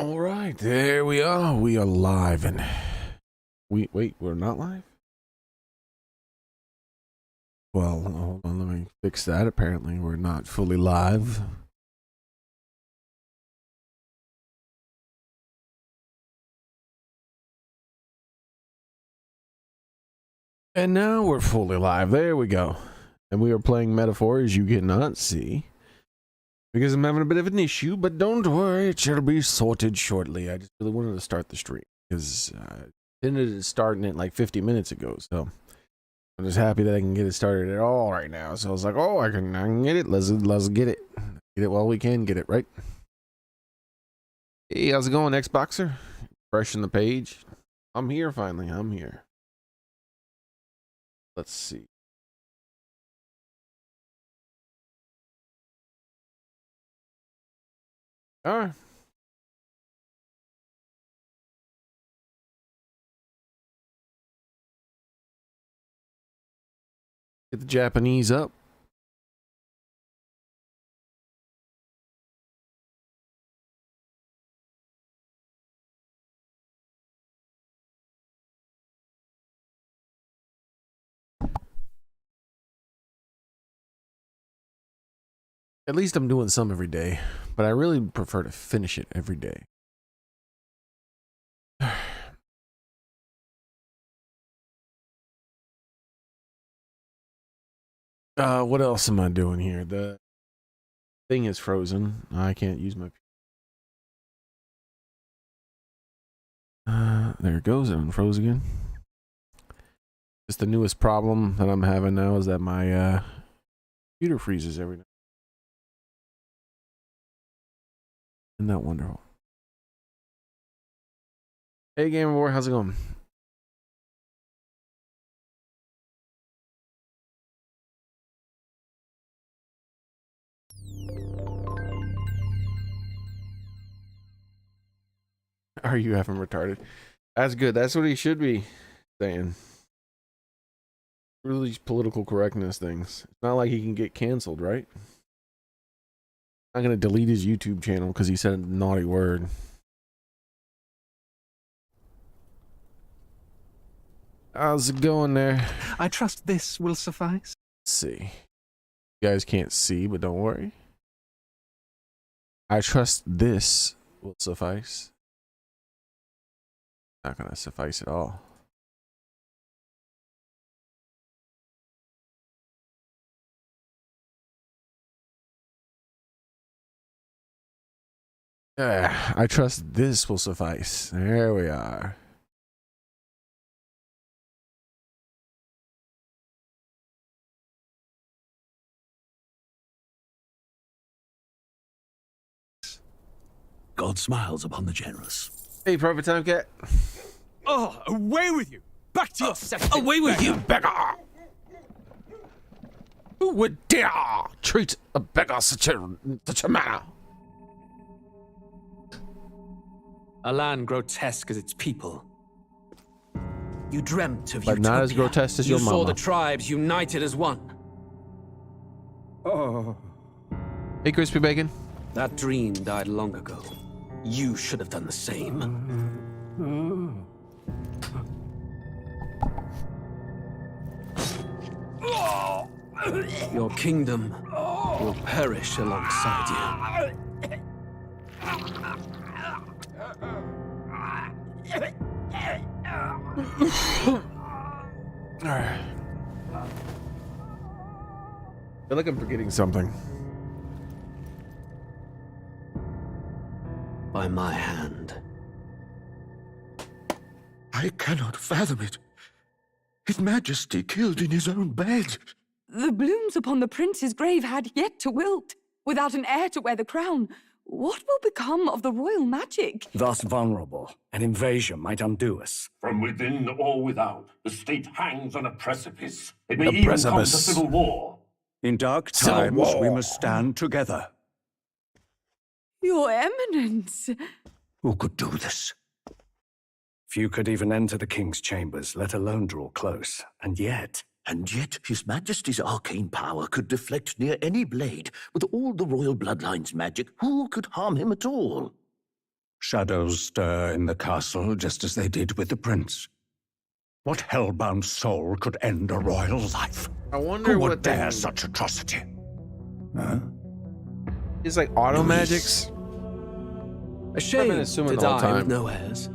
All right, there we are. We are live, and wait, we're not live? Well, hold on, let me fix that. Apparently, we're not fully live. And now we're fully live. There we go. And we are playing Metaphor, as you cannot see, because I'm having a bit of an issue, but don't worry, it shall be sorted shortly. I just really wanted to start the stream, because I ended starting it like 50 minutes ago, so I'm just happy that I can get it started at all right now. So I was like, oh, I can get it. Let's get it. Get it while we can get it, right? Hey, how's it going, Xboxer? Fresh in the page. I'm here finally. I'm here. Let's see. All right. Get the Japanese up. At least I'm doing some every day, but I really prefer to finish it every day. What else am I doing here? The thing is frozen. I can't use my... there it goes. It unfroze again. Just the newest problem that I'm having now is that my computer freezes every night. Isn't that wonderful? Hey, Game of War, how's it going? Are you having retarded? That's good. That's what he should be saying. Really, political correctness things. It's not like he can get canceled, right? I'm not gonna delete his YouTube channel because he said a naughty word. How's it going there? I trust this will suffice. Let's see. You guys can't see, but don't worry. I trust this will suffice. Not gonna suffice at all. I trust this will suffice. There we are. God smiles upon the generous. Hey, Private Time Cat. Oh, away with you! Back to your section! Away with you, beggar! Who would dare treat a beggar such a manner? A land grotesque as its people. You dreamt of But utopia. not as grotesque as you your saw mama. the tribes united as one. Oh. Hey, Crispy Bacon. That dream died long ago. You should have done the same. Your kingdom will perish alongside you. Alright. I feel like I'm forgetting something. By my hand. I cannot fathom it. His Majesty killed in his own bed. The blooms upon the prince's grave had yet to wilt. Without an heir to wear the crown, what will become of the royal magic? Thus vulnerable, an invasion might undo us. From within or without, the state hangs on a precipice. It may A even come to precipice. civil war. In dark Civil times, war. we must stand together. Your Eminence. Who could do this? Few could even enter the king's chambers, let alone draw close. And yet His Majesty's arcane power could deflect near any blade. With all the royal bloodline's magic, who could harm him at all? Shadows stir in the castle just as they did with the prince. What hellbound soul could end a royal life? I wonder Who what would they dare mean. such atrocity? Huh? It's like auto magics. A shame assuming to the whole die with time. no heirs.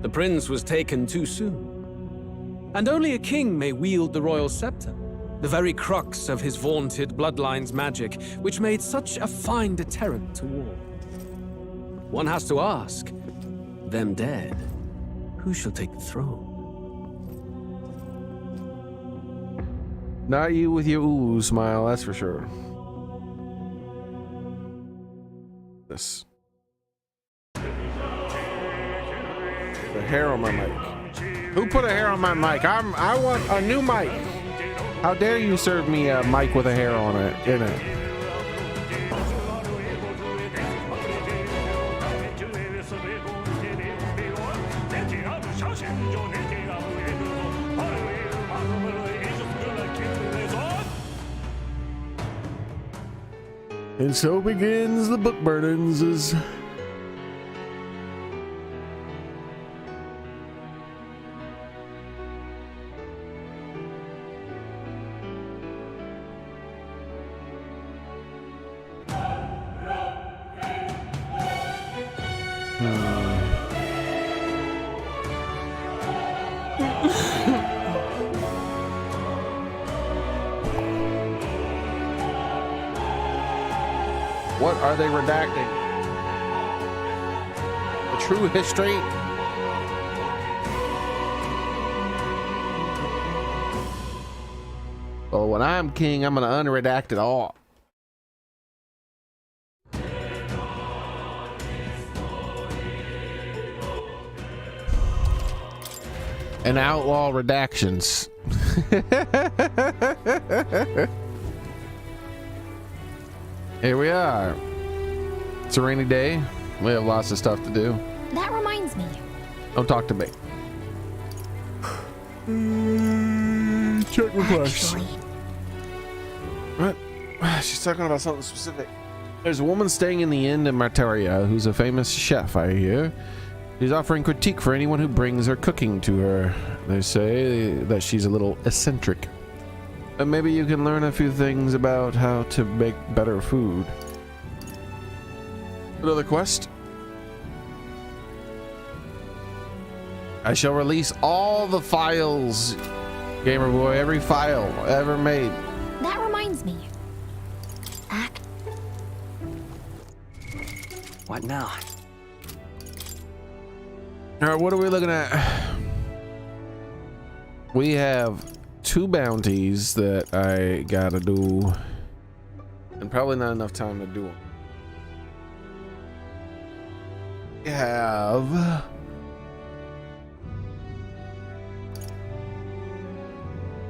The prince was taken too soon. And only a king may wield the royal scepter, the very crux of his vaunted bloodline's magic, which made such a fine deterrent to war. One has to ask, them dead, who shall take the throne? Not you with your ooh smile, that's for sure. This. The hair on my mic. Who put a hair on my mic? I want a new mic. How dare you serve me a mic with a hair on it in it? And so begins the book burnings. What are they redacting? The true history? Well, when I'm king, I'm gonna unredact it all. And outlaw redactions. Here we are. It's a rainy day. We have lots of stuff to do. That reminds me. Don't talk to me. Check requests. Actually, What? She's talking about something specific. There's a woman staying in the inn in Martaria who's a famous chef, I hear. She's offering critique for anyone who brings her cooking to her. They say that she's a little eccentric. And maybe you can learn a few things about how to make better food. Another quest. I shall release all the files, Gamer Boy, every file ever made. that reminds me. Act. What now? All right, what are we looking at? We have 2 bounties that I gotta do, and probably not enough time to do them. We have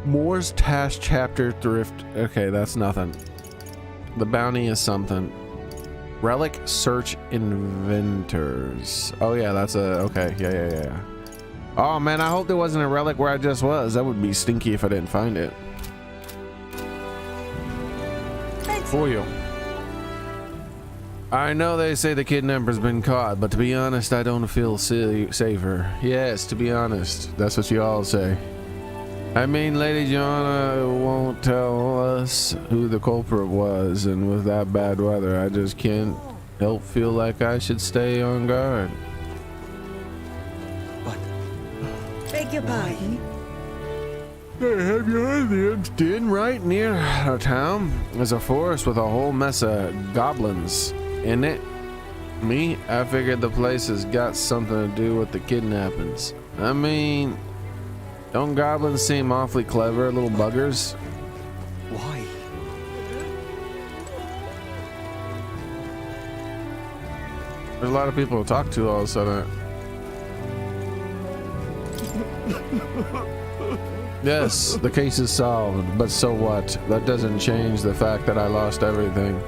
Moore's Task Chapter Thrift. Okay, that's nothing. The bounty is something. Relic Search Inventors. Oh yeah, that's a okay. Yeah. Oh man, I hope there wasn't a relic where I just was. That would be stinky if I didn't find it. Thanks. For you. I know they say the kidnapper's been caught, but to be honest, I don't feel safer. Yes, to be honest, that's what you all say. I mean, Lady Joanna won't tell us who the culprit was, and with that bad weather, I just can't help feel like I should stay on guard. Beg your pardon? Hey, have you heard the Inn right near our town? There's a forest with a whole mess of goblins in it. Me, I figured the place has got something to do with the kidnappings. I mean, don't goblins seem awfully clever, little buggers? Why? There's a lot of people to talk to all of a sudden. Yes, the case is solved, but so what? That doesn't change the fact that I lost everything.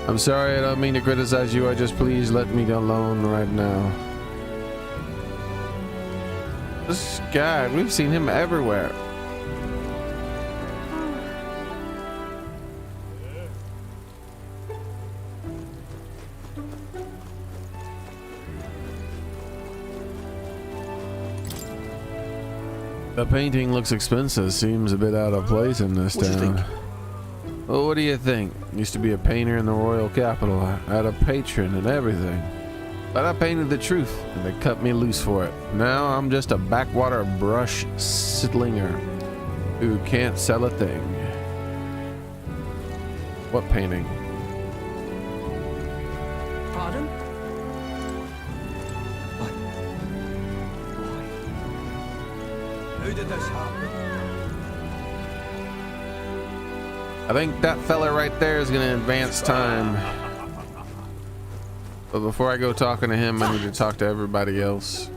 I'm sorry, I don't mean to criticize you, I just please let me alone right now. This guy, we've seen him everywhere. The painting looks expensive. Seems a bit out of place in this What do you town. think? Well, what do you think? Used to be a painter in the royal capital. I had a patron and everything. But I painted the truth, and they cut me loose for it. Now I'm just a backwater brush slinger who can't sell a thing. What painting? Pardon? Why? Who did this happen? I think that fella right there is gonna advance time. But before I go talking to him, I need to talk to everybody else.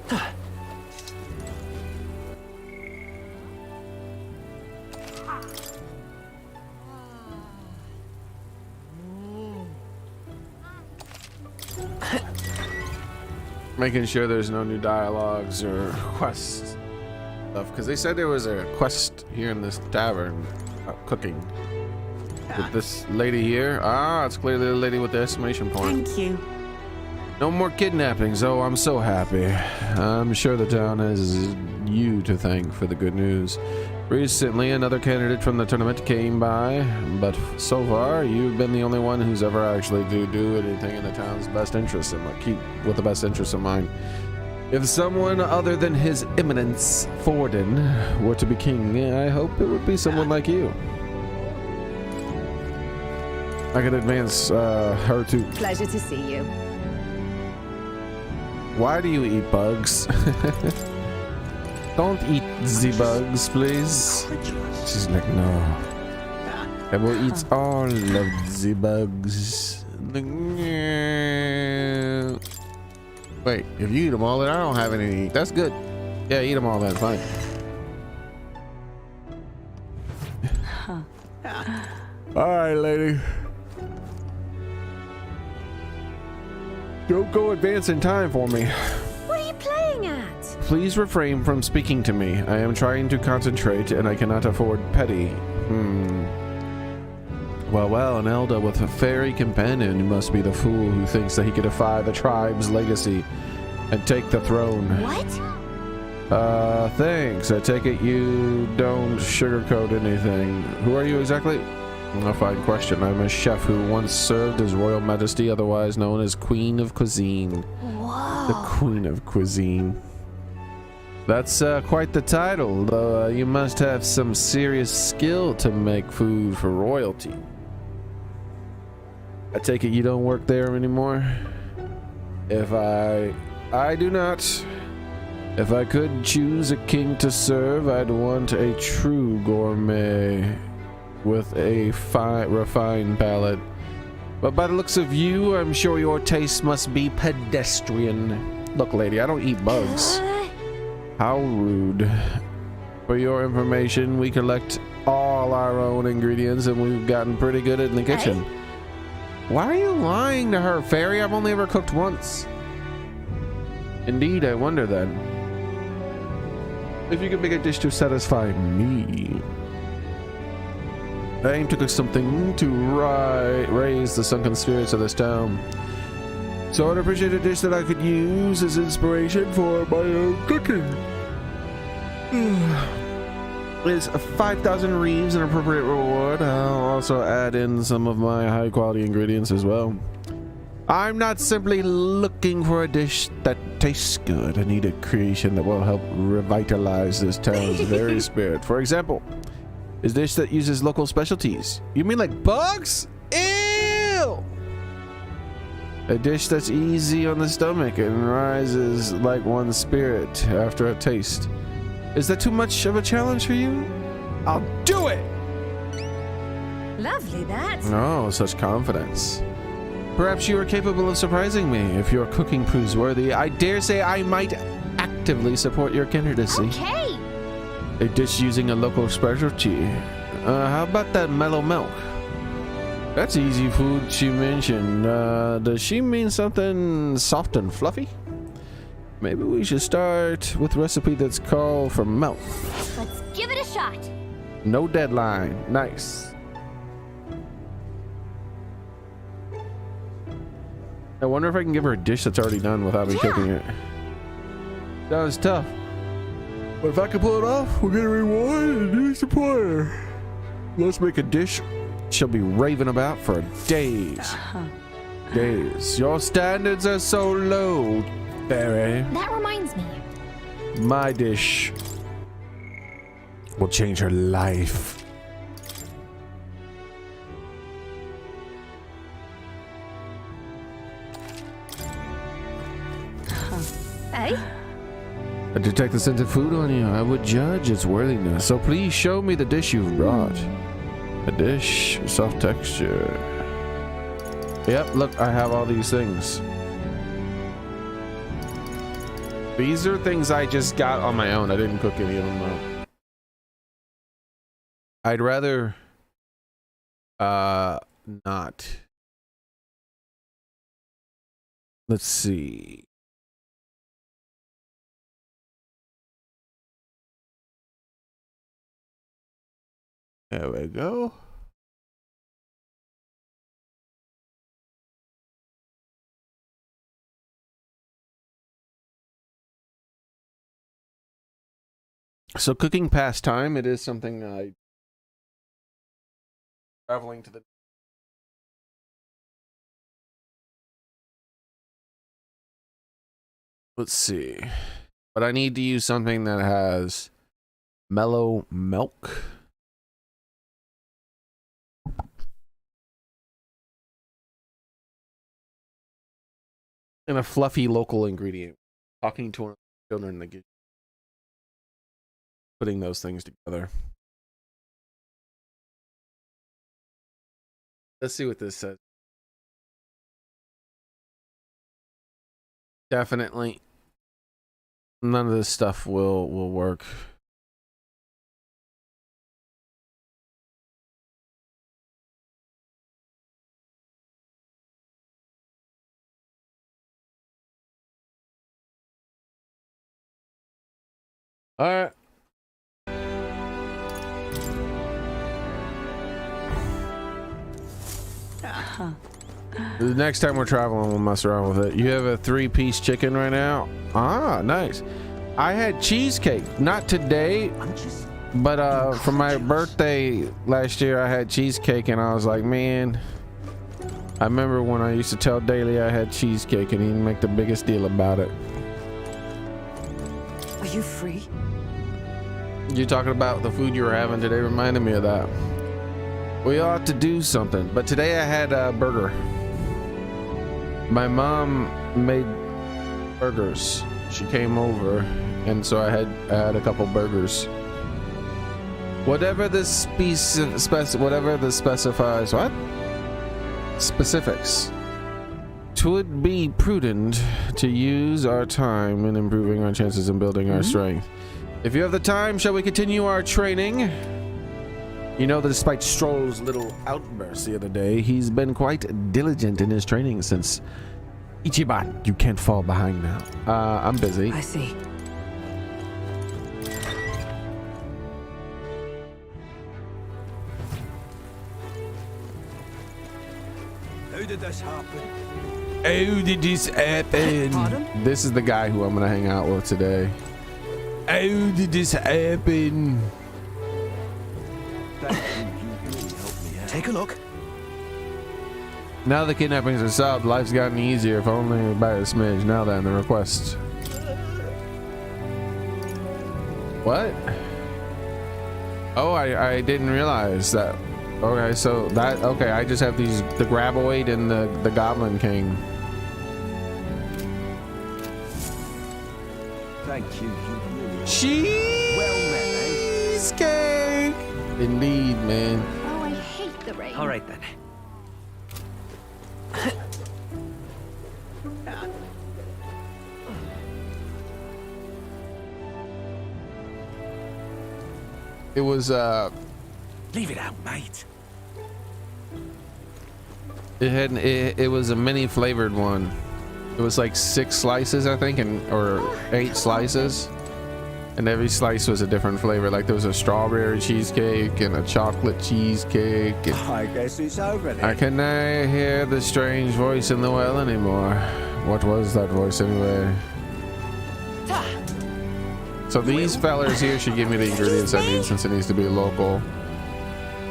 Making sure there's no new dialogues or quests stuff, because they said there was a quest here in this tavern about cooking. With this lady here. Ah, it's clearly the lady with the exclamation point. Thank you. No more kidnappings. Oh, I'm so happy. I'm sure the town has you to thank for the good news. Recently, another candidate from the tournament came by, but so far, you've been the only one who's ever actually do anything in the town's best interest, and keep with the best interest in mind. If someone other than His Eminence Forden were to be king, I hope it would be someone like you. I could advance her to. Pleasure to see you. Why do you eat bugs? Don't eat the bugs, please. She's like, no. I will eat all of the bugs. Wait, if you eat them all, then I don't have any to eat. That's good. Yeah, eat them all then, fine. Alright, lady. Don't go advance in time for me. What are you playing at? Please refrain from speaking to me. I am trying to concentrate and I cannot afford petty. Well, an elder with a fairy companion must be the fool who thinks that he can defy the tribe's legacy and take the throne. What? Thanks. I take it you don't sugarcoat anything. Who are you exactly? A fine question. I'm a chef who once served His Royal Majesty, otherwise known as Queen of Cuisine. Whoa. The Queen of Cuisine. That's quite the title, though you must have some serious skill to make food for royalty. I take it you don't work there anymore? If I do not. If I could choose a king to serve, I'd want a true gourmet with a refined palate. But by the looks of you, I'm sure your taste must be pedestrian. Look, lady, I don't eat bugs. How rude. For your information, we collect all our own ingredients and we've gotten pretty good in the kitchen. Why are you lying to her, fairy? I've only ever cooked once. Indeed, I wonder then. If you could make a dish to satisfy me. I aim to cook something to raise the sunken spirits of this town. So I'd appreciate a dish that I could use as inspiration for my own cooking. Is 5,000 reeves an appropriate reward? I'll also add in some of my high quality ingredients as well. I'm not simply looking for a dish that tastes good. I need a creation that will help revitalize this town's very spirit. For example, a dish that uses local specialties. You mean like bugs? Ew! A dish that's easy on the stomach and rises like one's spirit after a taste. Is that too much of a challenge for you? I'll do it! Lovely, that. Oh, such confidence. Perhaps you are capable of surprising me. If your cooking proves worthy, I dare say I might actively support your candidacy. Okay. A dish using a local specialty. How about that mellow milk? That's easy food she mentioned. Does she mean something soft and fluffy? Maybe we should start with a recipe that's called for milk. Let's give it a shot. No deadline. Nice. I wonder if I can give her a dish that's already done without me cooking it. That was tough. But if I can pull it off, we'll get a reward and a new supplier. Let's make a dish she'll be raving about for days. Days. Your standards are so low, Barry. That reminds me. My dish will change her life. Eh? I detect the scent of food on you. I would judge its worthiness. So please show me the dish you've brought. A dish, soft texture. Yep, look, I have all these things. These are things I just got on my own. I didn't cook any of them out. I'd rather not. Let's see. There we go. So cooking pastime, it is something I traveling to the let's see. But I need to use something that has mellow milk. And a fluffy local ingredient. Talking to our children that get putting those things together. Let's see what this says. Definitely none of this stuff will work. All right. The next time we're traveling, we'll mess around with it. You have a 3-piece chicken right now? Ah, nice. I had cheesecake. Not today, but for my birthday last year, I had cheesecake, and I was like, man, I remember when I used to tell Daly I had cheesecake, and he'd make the biggest deal about it. Are you free? You talking about the food you were having today reminded me of that. We ought to do something, but today I had a burger. My mom made burgers. She came over, and so I had a couple burgers. Whatever the specifies, what? Specifics. 'Twould be prudent to use our time in improving our chances and building our strength. If you have the time, shall we continue our training? You know that despite Stroll's little outburst the other day, he's been quite diligent in his training since Ichiban. You can't fall behind now. I'm busy. I see. How did this happen? How did this happen? Pardon? This is the guy who I'm gonna hang out with today. How did this happen? Take a look. Now the kidnappings are solved, life's gotten easier, if only by a smidge. Now then, the request. What? Oh, I didn't realize that. Okay, so that, okay, I just have these, the Graboid and the Goblin King. Thank you. Cheesecake! Indeed, man. Oh, I hate the rain. All right then. It was, Leave it out, mate. it was a mini flavored one. It was like 6 slices, I think, or 8 slices. And every slice was a different flavor. Like there was a strawberry cheesecake and a chocolate cheesecake. And I guess it's over then. I can now hear the strange voice in the well anymore. What was that voice anyway? So these fellers here should give me the ingredients I need since it needs to be local.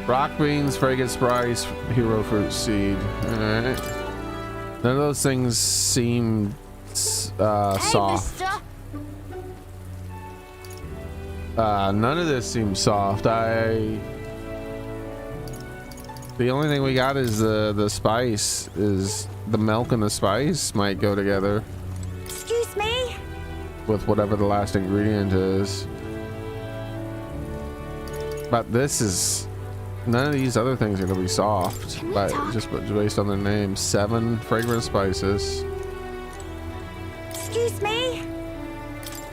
Rock beans, fragrant spice, hero fruit seed. Alright. None of those things seem soft. None of this seems soft. The only thing we got is the spice. Is the milk and the spice might go together. Excuse me? With whatever the last ingredient is. But this is... None of these other things are gonna be soft, but just based on their name. 7 fragrant spices. Excuse me?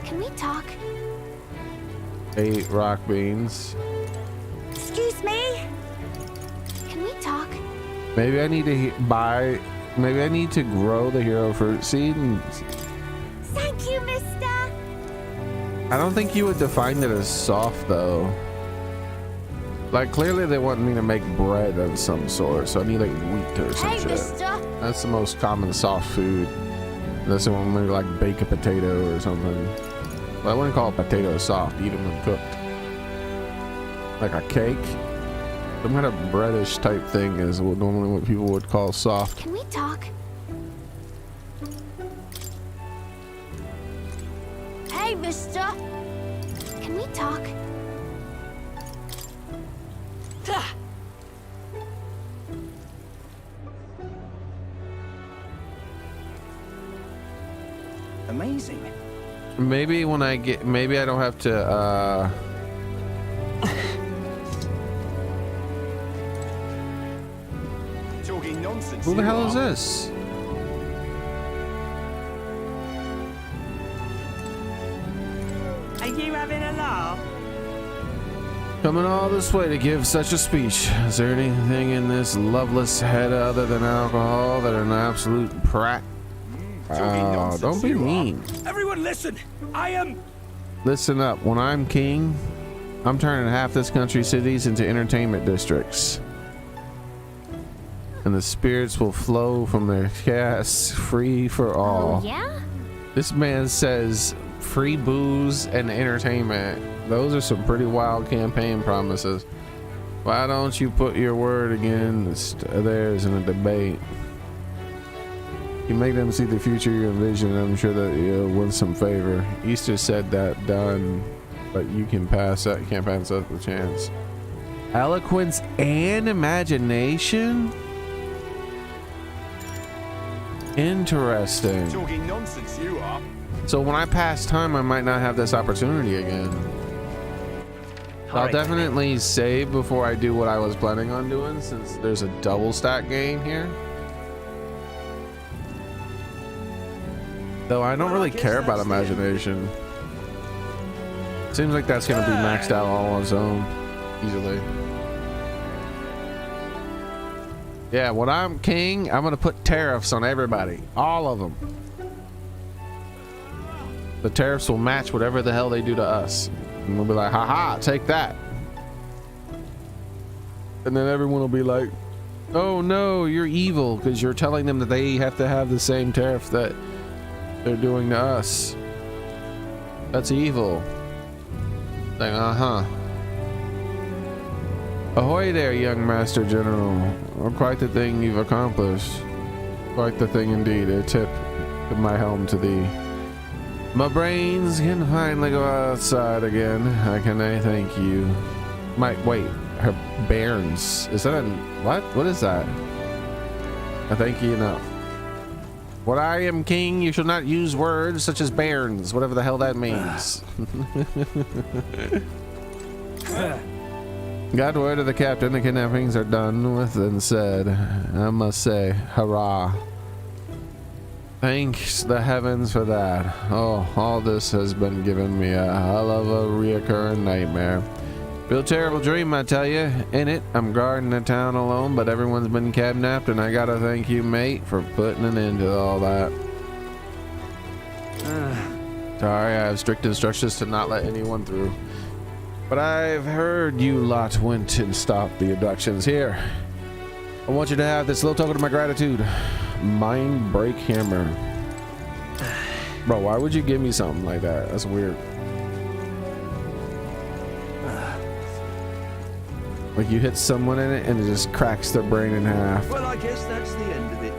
Can we talk? 8 rock beans. Excuse me? Can we talk? Maybe I need to buy. Maybe I need to grow the hero fruit seed. And Thank you, mister. I don't think you would define it as soft though. Like clearly they want me to make bread of some sort, so I need like wheat or some Hey, shit. mister. That's the most common soft food. Unless they want me to like bake a potato or something. But I wouldn't call a potato soft, even when cooked. Like a cake. Some kind of breadish type thing is normally what people would call soft. Can we talk? Hey, mister. Can we talk? Amazing. Maybe when I get, maybe I don't have to, Talking nonsense. who the hell is this? Are you having a laugh? Coming all this way to give such a speech. Is there anything in this loveless head other than alcohol that an absolute prat? Oh, don't be mean. Everyone listen. I am... Listen up. When I'm king, I'm turning half this country's cities into entertainment districts. And the spirits will flow from their casks free for all. Oh, yeah? This man says free booze and entertainment. Those are some pretty wild campaign promises. Why don't you put your word against theirs in a debate? You make them see the future you envision, I'm sure that you'll win some favor. Easter said that done, but you can pass that. You can't pass up the chance. Eloquence and imagination? Interesting. Talking nonsense, you are. So when I pass time, I might not have this opportunity again. I'll definitely save before I do what I was planning on doing, since there's a double stack game here. Though I don't really care about imagination. Seems like that's gonna be maxed out all on its own, easily. Yeah, when I'm king, I'm gonna put tariffs on everybody, all of them. The tariffs will match whatever the hell they do to us. And we'll be like, haha, take that. And then everyone will be like, oh no, you're evil because you're telling them that they have to have the same tariff that they're doing to us. That's evil. Like, uh-huh. Ahoy there, young Master General. Quite the thing you've accomplished. Quite the thing indeed. A tip of my helm to thee. My brains can finally go outside again. How can I thank you? Wait, her bairns. Is that a, what? What is that? I thank you enough. When I am king, you shall not use words such as bairns, whatever the hell that means. Got word of the captain, the kidnappings are done with and said. I must say, hurrah. Thanks the heavens for that. Oh, all this has been giving me a hell of a reoccurring nightmare. Real terrible dream, I tell you. In it, I'm guarding the town alone, but everyone's been kidnapped, and I gotta thank you, mate, for putting an end to all that. Sorry, I have strict instructions to not let anyone through. But I've heard you lot went and stopped the abductions. Here, I want you to have this little token of my gratitude. Mind break hammer. Bro, why would you give me something like that? That's weird. Like you hit someone in it and it just cracks their brain in half. Well, I guess that's the end of it.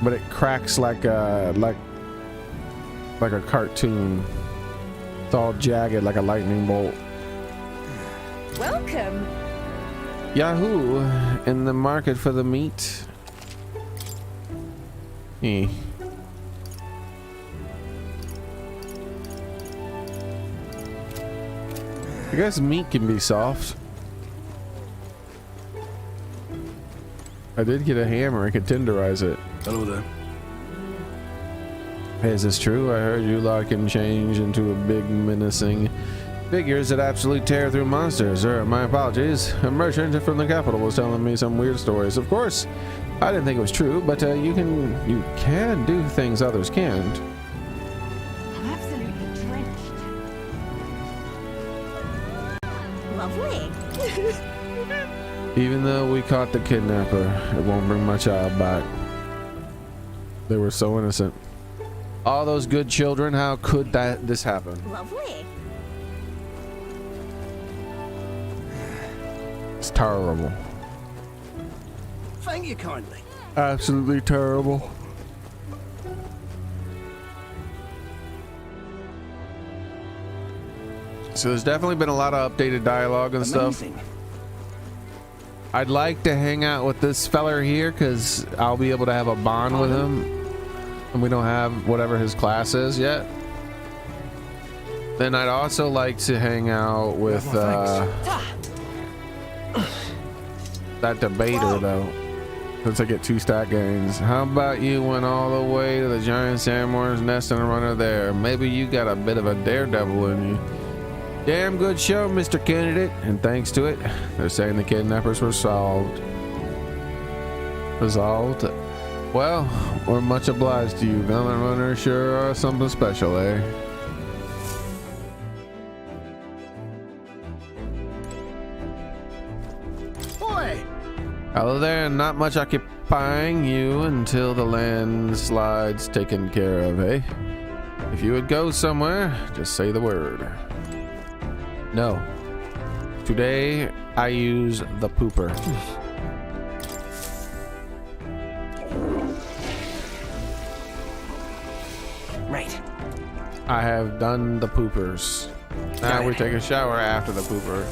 But it cracks like a cartoon. It's all jagged like a lightning bolt. Welcome. Yahoo! In the market for the meat. I guess meat can be soft. I did get a hammer. I could tenderize it. Hello there. Hey, is this true? I heard you lot can change into a big menacing figures that absolutely tear through monsters. My apologies. A merchant from the capital was telling me some weird stories. Of course, I didn't think it was true, but you can do things others can't. I'm absolutely drenched. Lovely. Even though we caught the kidnapper, it won't bring my child back. They were so innocent. All those good children, how could this happen? Lovely. It's terrible. Thank you kindly. Absolutely terrible. So there's definitely been a lot of updated dialogue and stuff. I'd like to hang out with this feller here because I'll be able to have a bond with him, and we don't have whatever his class is yet. Then I'd also like to hang out with that debater though, since I get 2 stat gains. How about you went all the way to the giant sandworm's nest and run her there? Maybe you got a bit of a daredevil in you. Damn good show, Mr. Candidate. And thanks to it, they're saying the kidnappers were solved. Resolved? Well, we're much obliged to you. Villain runners sure are something special, eh? Boy! Hello there, not much occupying you until the landslide's taken care of, eh? If you would go somewhere, just say the word. No. Today, I use the pooper. Right. I have done the poopers. Now we take a shower after the pooper.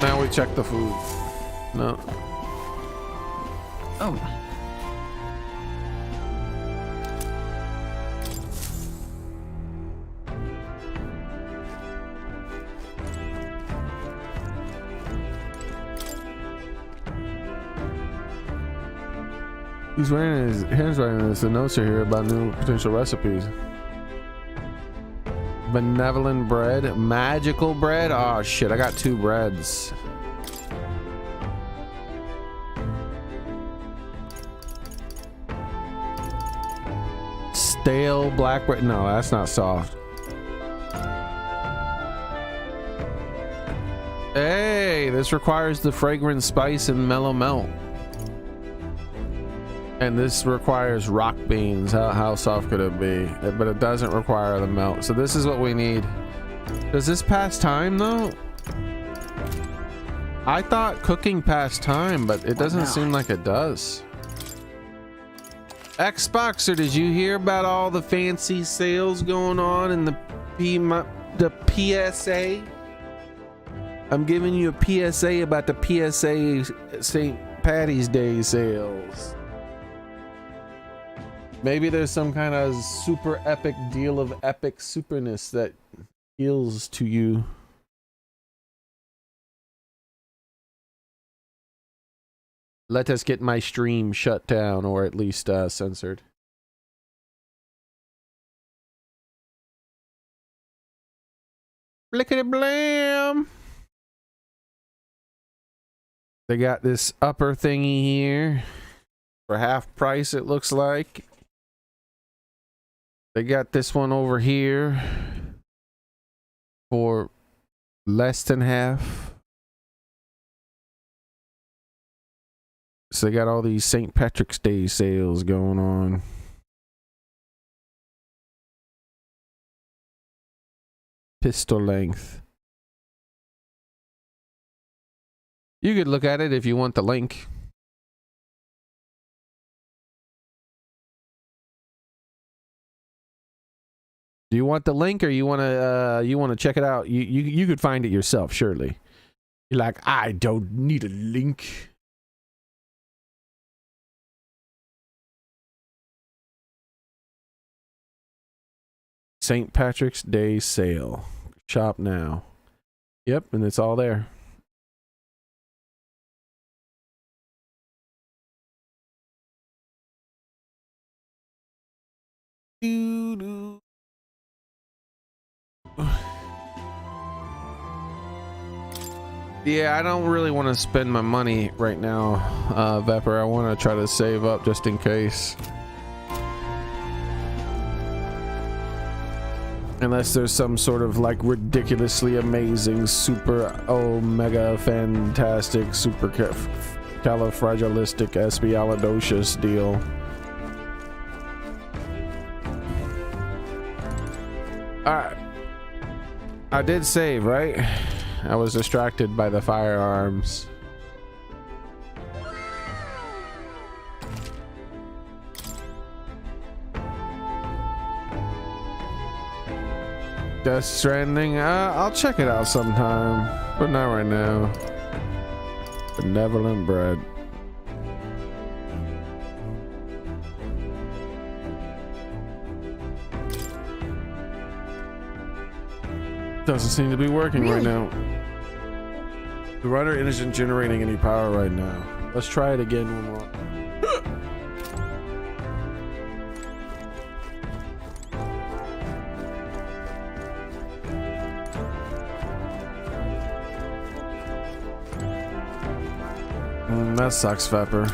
Now we check the food. No. Oh. He's wearing his hands writing this. The notes are here about new potential recipes. Benevolent bread, magical bread. Oh shit! I got 2 breads. Stale black bread. No, that's not soft. Hey, this requires the fragrant spice and mellow melt. And this requires rock beans. How soft could it be? But it doesn't require the melt. So this is what we need. Does this pass time though? I thought cooking passed time, but it doesn't seem like it does. Xboxer, did you hear about all the fancy sales going on in the PSA? I'm giving you a PSA about the PSA St. Patty's Day sales. Maybe there's some kind of super epic deal of epic superness that heals to you. Let us get my stream shut down, or at least censored. Blickety blam! They got this upper thingy here for half price, it looks like. They got this one over here for less than half. So they got all these St. Patrick's Day sales going on. Pistol length. You could look at it if you want the link. Do you want the link, or you want to check it out? You could find it yourself, surely. You're like, I don't need a link. St. Patrick's Day sale. Shop now. Yep, and it's all there. Yeah, I don't really want to spend my money right now, Vepper. I want to try to save up just in case. Unless there's some sort of like ridiculously amazing, super omega fantastic, super califragilistic espialidocious deal. Alright. I did save, right? I was distracted by the firearms. Death Stranding, I'll check it out sometime, but not right now. Benevolent Bread. Doesn't seem to be working right now. The rudder isn't generating any power right now. Let's try it again one more. That sucks, Vepper.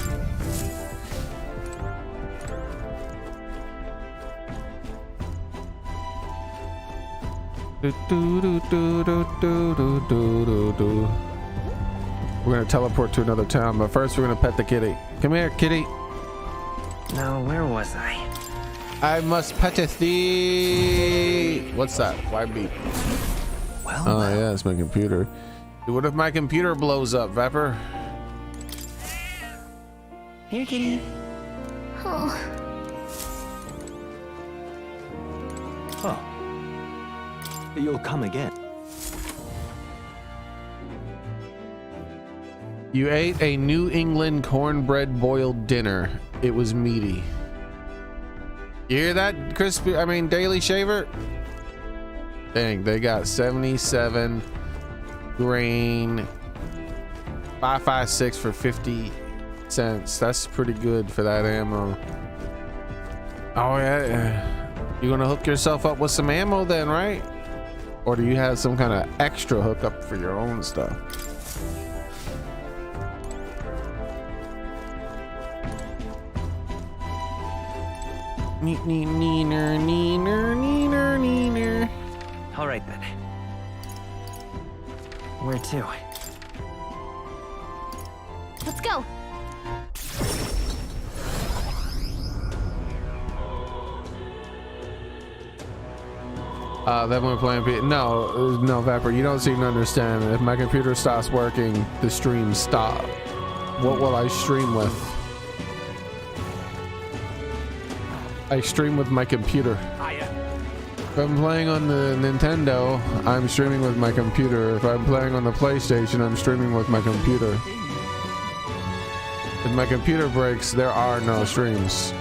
We're gonna teleport to another town, but first we're gonna pet the kitty. Come here, kitty. Now, where was I? I must petteth thee. What's that? Why beep? Well, Oh yeah, it's my computer. Dude, what if my computer blows up, Vepper? Here, kitty. Oh, Oh. You'll come again. You ate a New England cornbread boiled dinner. It was meaty. You hear that, crispy? I mean, Daily Shaver? Dang, they got 77 grain 5.56 for 50 cents. That's pretty good for that ammo. Oh yeah, you gonna hook yourself up with some ammo then, right? Or do you have some kind of extra hookup for your own stuff? Neener, neener, neener, neener. All right then. Where to? let's go. Then we're playing no, Vapor, you don't seem to understand. If my computer stops working, the stream stop. What will I stream with? I stream with my computer. If I'm playing on the Nintendo, I'm streaming with my computer. If I'm playing on the PlayStation, I'm streaming with my computer. If my computer breaks, there are no streams.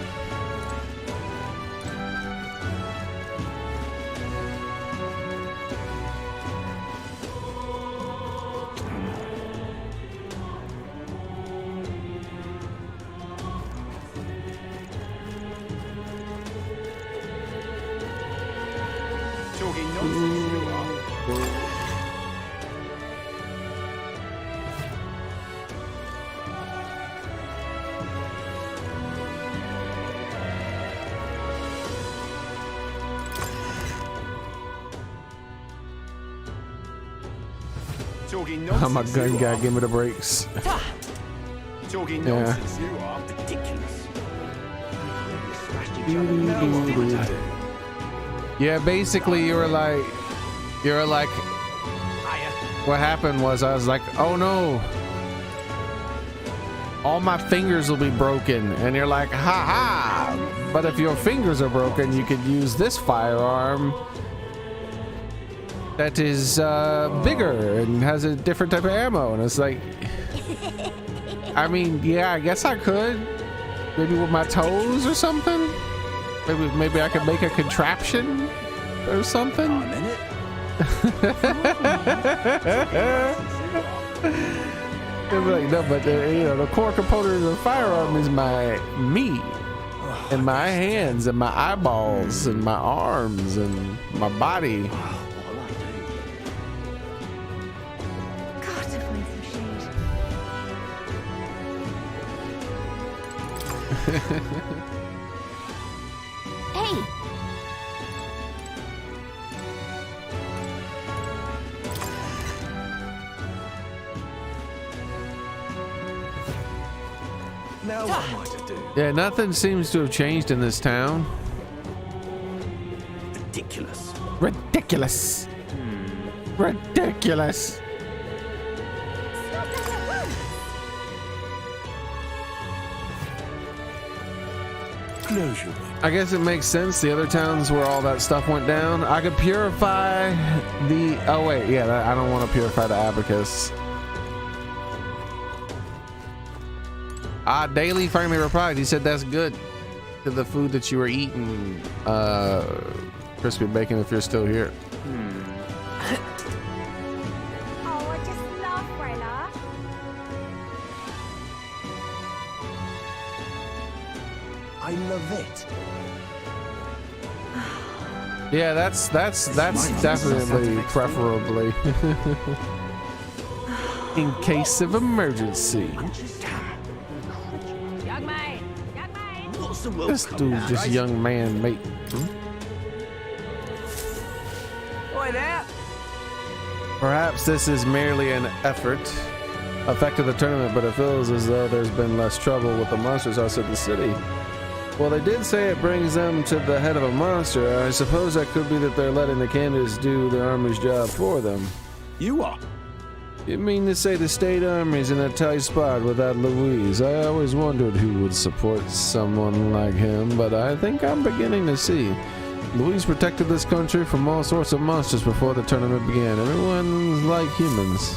I'm a gun guy, give me the brakes. Talking Yeah. nonsense, you are. Ridiculous. Yeah, basically you were like, what happened was I was like, oh no, all my fingers will be broken, and you're like, ha ha, but if your fingers are broken, you could use this firearm that is bigger and has a different type of ammo. And it's like, I mean, yeah, I guess I could, maybe with my toes or something. Maybe I could make a contraption or something. A minute. They'd be like, no, but you know, the core component of the firearm is me and my hands and my eyeballs and my arms and my body. Got to find some shade. Hey! Now what am I to do? Yeah, nothing seems to have changed in this town. Ridiculous. Ridiculous. Ridiculous. Closure. I guess it makes sense. The other towns where all that stuff went down, I could purify the. Oh wait, yeah, I don't want to purify the abacus. Daily finally replied. He said that's good to the food that you were eating, crispy bacon. If you're still here. Oh, I just love Rella. I love it. Yeah, that's definitely preferably in case of emergency. Young man! Young man! What's the This dude's just young man, mate. Oi there! Perhaps this is merely an effort effect of the tournament, but it feels as though there's been less trouble with the monsters outside the city. Well, they did say it brings them to the head of a monster. I suppose that could be that they're letting the candidates do the army's job for them. You are. You mean to say the state army's in a tight spot without Louise? I always wondered who would support someone like him, but I think I'm beginning to see. Louise protected this country from all sorts of monsters before the tournament began. Everyone's like humans.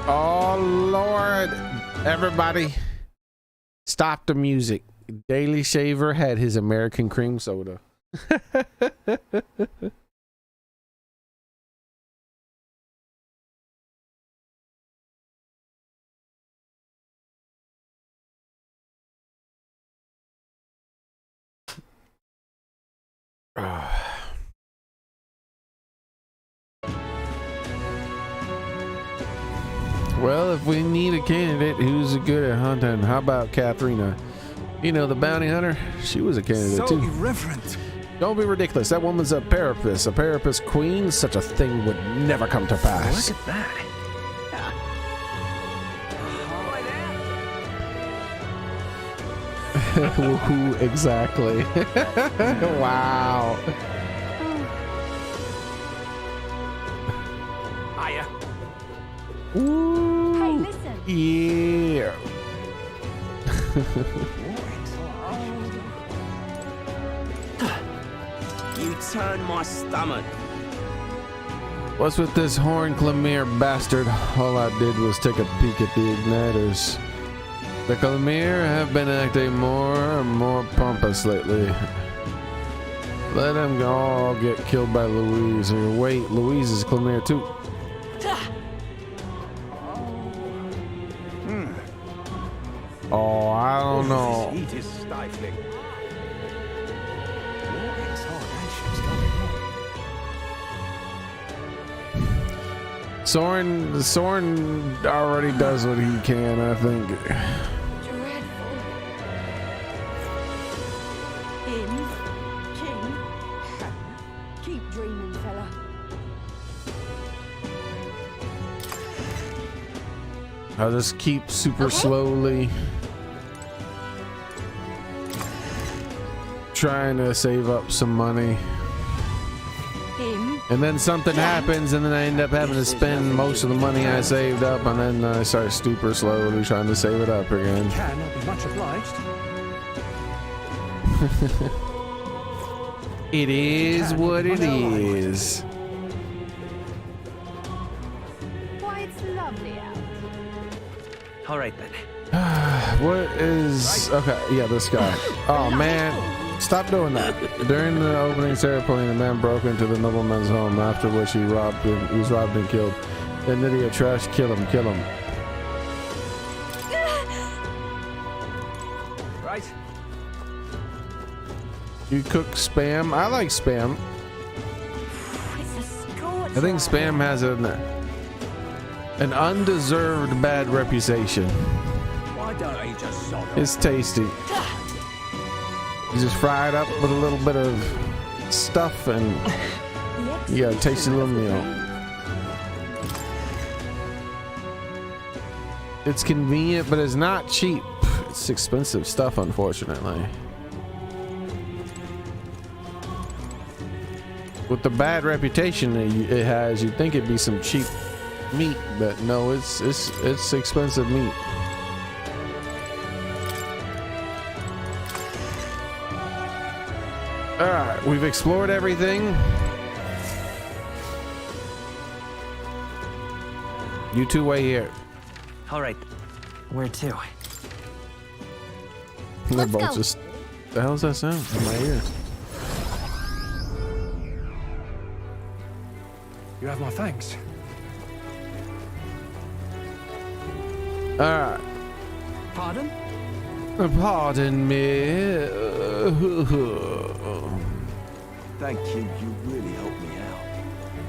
Oh, Lord. Everybody, stop the music. Daily Shaver had his American cream soda. Well, if we need a candidate who's good at hunting, how about Katharina? You know, the bounty hunter? She was a candidate So too. irreverent. Don't be ridiculous. That woman's a parapus queen. Such a thing would never come to pass. Look at that. Who exactly? Wow. Hiya. Ooh. Hey, listen. Yeah. You turn my stomach. What's with this Horn Clemere bastard? All I did was take a peek at the igniters. The Clemere have been acting more and more pompous lately. Let them all get killed by Louise. Or wait, Louise is Clemere too. Oh, I don't know. This heat is stifling. Soren already does what he can, I think. Dreadful. In. King. Keep dreaming, fella. I'll just keep super slowly trying to save up some money. Him? And then something happens, and then I end up having to spend most of the money I saved up, and then I start super slowly trying to save it up again. Can I be much obliged? It is what it is. Why, it's lovely out. All right then. What is... Okay, yeah, this guy. Oh, man. Stop doing that. During the opening ceremony, the man broke into the nobleman's home, after which he was robbed and killed. Then idiot trash, kill him. Right. You cook Spam? I like Spam. It's a scorcher. I think Spam has an undeserved bad reputation. Why don't he just sod off? It's tasty. You just fry it up with a little bit of stuff and you got a tasty little meal. It's convenient, but it's not cheap. It's expensive stuff, unfortunately. With the bad reputation it has, you'd think it'd be some cheap meat, but no, it's expensive meat. All right, we've explored everything. You two wait here. All right. Where to? They're Let's both go. just. The hell's that sound in my ear? You have my thanks. All right. Pardon? Pardon me. Thank you. You really helped me out.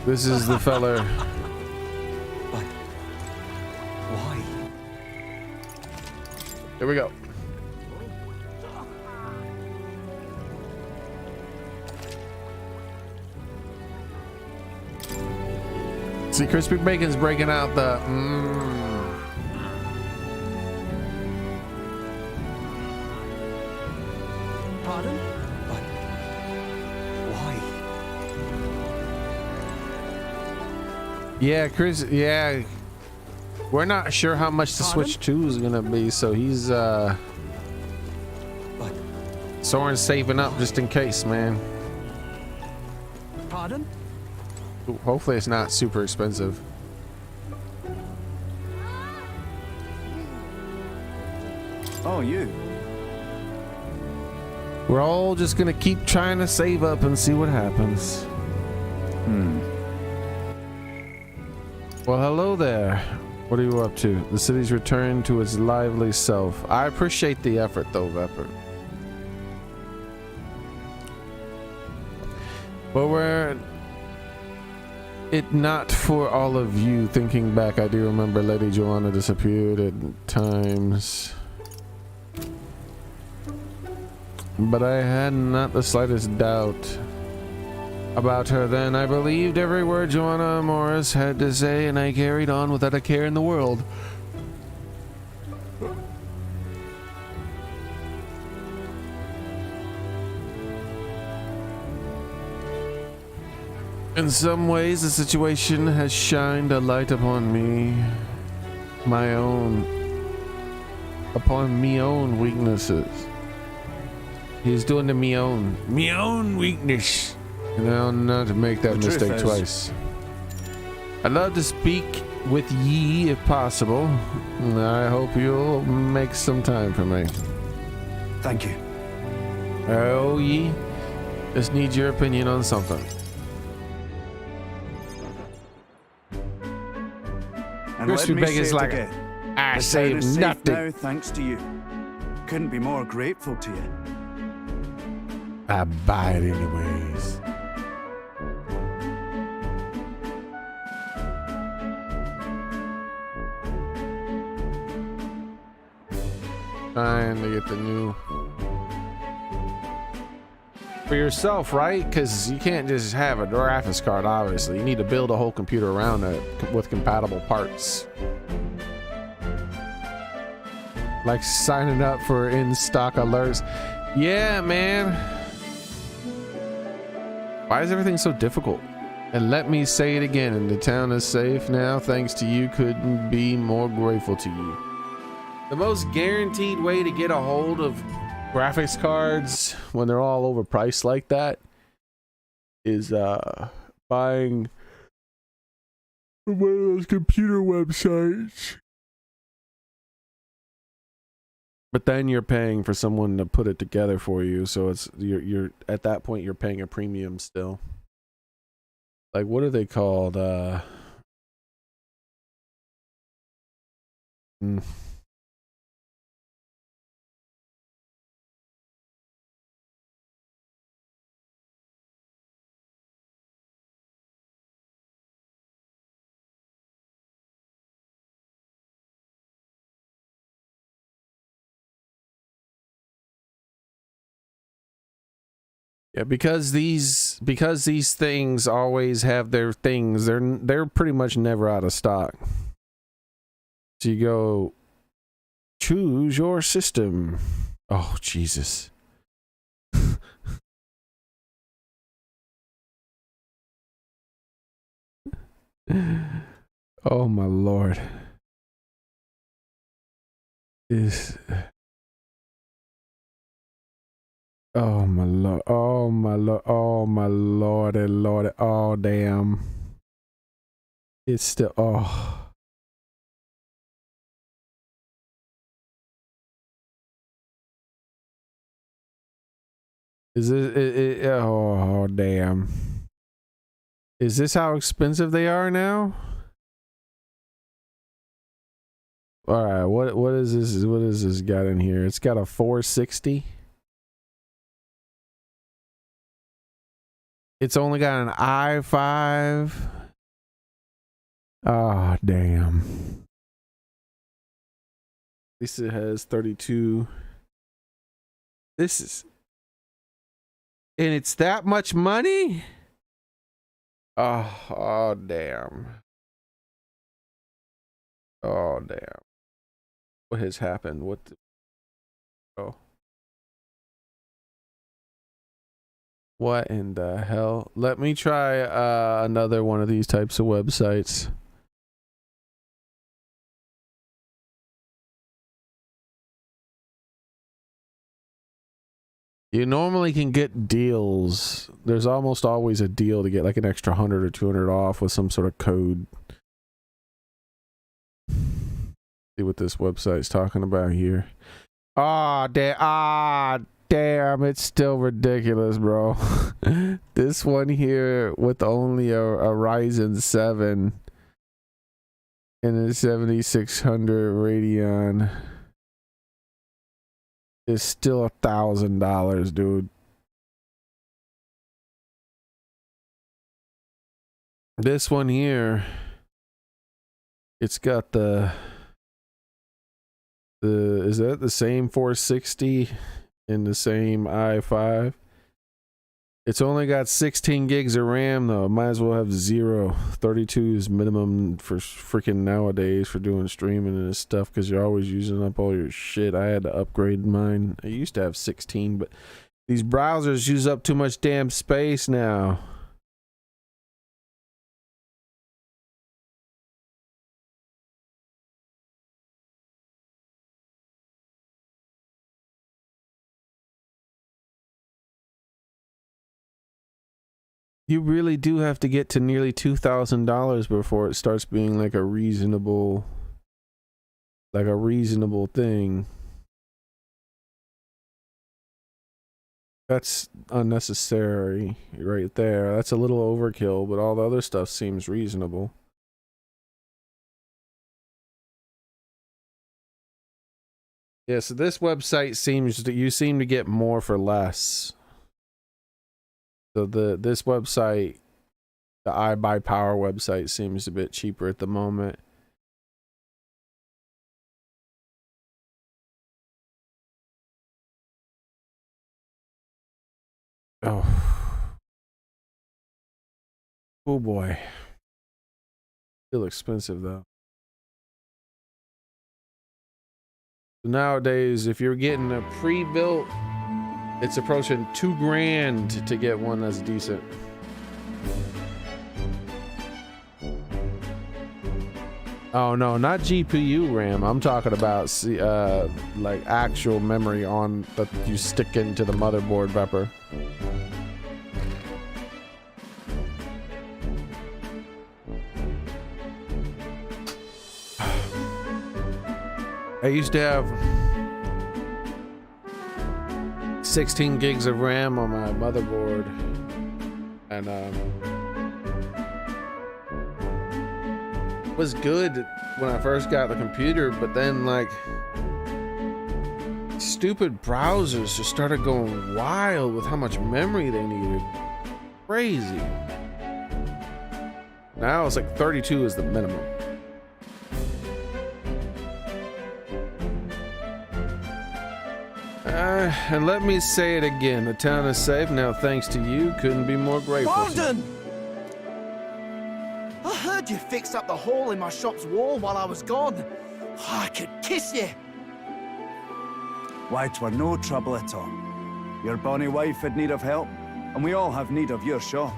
This is the feller. But why? Here we go. See, Crispy Bacon's breaking out the. Pardon? But why? Yeah, Chris. Yeah, we're not sure how much the Switch 2 is gonna be, so he's But Soren's saving up just in case, man. Pardon? Hopefully, it's not super expensive. oh, you. We're all just gonna keep trying to save up and see what happens. Well, hello there. What are you up to? The city's returned to its lively self. I appreciate the effort, though, Vepper. But were it not for all of you, thinking back, I do remember Lady Joanna disappeared at times. But I had not the slightest doubt about her then. I believed every word Joanna Morris had to say, and I carried on without a care in the world. In some ways, the situation has shined a light upon me, upon me own weaknesses. He's doing the me own weakness. And I'll not make that mistake twice. I'd love to speak with ye if possible. And I hope you'll make some time for me. Thank you. Oh, ye? Just need your opinion on something. And Crispy let me Bacon's say it like, again. I The town saved is safe nothing. now, thanks to you. Couldn't be more grateful to you. I buy it anyways. Trying to get the new for yourself, right? Because you can't just have a graphics card, obviously. You need to build a whole computer around it with compatible parts. Like signing up for in-stock alerts. Yeah, man. Why is everything so difficult? And let me say it again, the town is safe now thanks to you. Couldn't be more grateful to you. The most guaranteed way to get a hold of graphics cards when they're all overpriced like that is buying one of those computer websites. But then you're paying for someone to put it together for you, so it's you're at that point you're paying a premium still. Like, what are they called? Yeah, because these things always have their things. They're pretty much never out of stock. So you go choose your system. Oh, Jesus. Oh my Lord. Oh my Lord. Oh my Lord. Oh my Lord and Lord. Oh damn. It's still oh. Is it oh damn. Is this how expensive they are now? All right, what is this? What is this got in here? It's got a 460. It's only got an i5. Oh damn. At least it has 32. This is, and it's that much money? Oh damn. Oh damn. What has happened? What the, oh. What in the hell? Let me try another one of these types of websites. You normally can get deals. There's almost always a deal to get like an extra 100 or 200 off with some sort of code. See what this website's talking about here. Ah, damn, it's still ridiculous, bro. This one here with only a Ryzen 7 and a 7600 Radeon is still $1,000, dude. This one here, it's got the is that the same 460 in the same i5? It's only got 16 gigs of RAM though. Might as well have 0. 32 is minimum for freaking nowadays for doing streaming and this stuff because you're always using up all your shit. I had to upgrade mine. I used to have 16, but these browsers use up too much damn space now. You really do have to get to nearly $2,000 before it starts being like a reasonable thing. That's unnecessary right there. That's a little overkill, but all the other stuff seems reasonable. Yeah, so this website seems that you seem to get more for less. So this website, the iBuyPower website, seems a bit cheaper at the moment. Oh. Oh boy. Still expensive though. Nowadays, if you're getting a pre-built, it's approaching $2,000 to get one that's decent. Oh no, not GPU RAM. I'm talking about like actual memory on that you stick into the motherboard, Pepper. I used to have 16 gigs of RAM on my motherboard, and was good when I first got the computer, but then like stupid browsers just started going wild with how much memory they needed. Crazy. Now it's like 32 is the minimum. And let me say it again, the town is safe now thanks to you. Couldn't be more grateful. Borden! I heard you fixed up the hole in my shop's wall while I was gone. I could kiss you. Why, 'twere no trouble at all. Your bonny wife had need of help, and we all have need of your shop.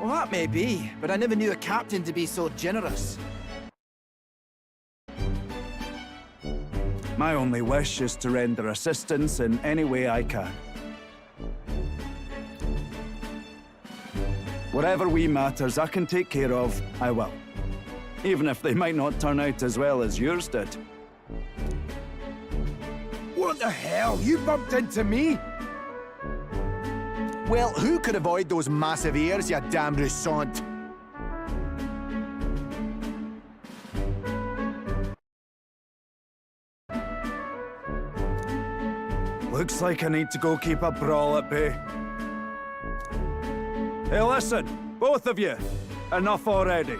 Well, that may be, but I never knew a captain to be so generous. My only wish is to render assistance in any way I can. Whatever wee matters I can take care of, I will. Even if they might not turn out as well as yours did. What the hell? You bumped into me? Well, who could avoid those massive ears, you damn Rousant? Looks like I need to go keep a brawl at bay. Hey, listen, both of you. Enough already.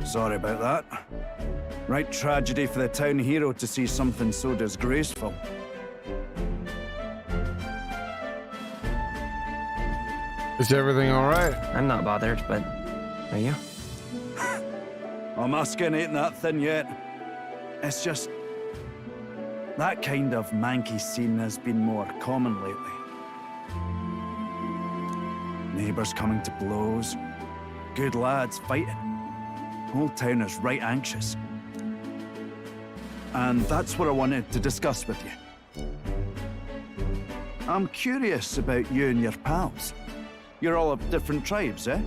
Sorry about that. Right tragedy for the town hero to see something so disgraceful. Is everything all right? I'm not bothered, but are you? Well, my skin ain't that thin yet. It's just... that kind of manky scene has been more common lately. Neighbours coming to blows. Good lads fighting. Whole town is right anxious. And that's what I wanted to discuss with you. I'm curious about you and your pals. You're all of different tribes, eh?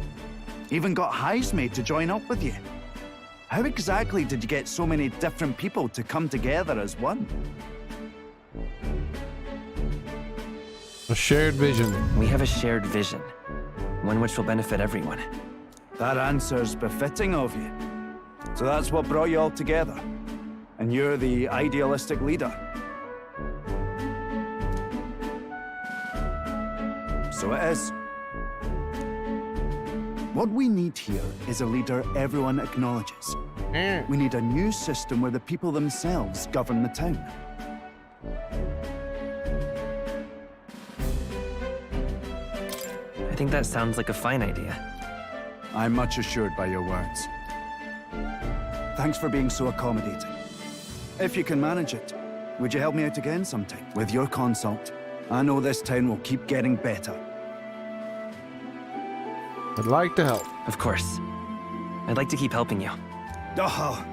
Even got hives made to join up with you. How exactly did you get so many different people to come together as one? A shared vision. We have a shared vision, one which will benefit everyone. That answer's befitting of you. So that's what brought you all together. And you're the idealistic leader. So it is. What we need here is a leader everyone acknowledges. We need a new system where the people themselves govern the town. I think that sounds like a fine idea. I'm much assured by your words. Thanks for being so accommodating. If you can manage it, would you help me out again sometime? With your consult, I know this town will keep getting better. I'd like to help. Of course. I'd like to keep helping you. Oh,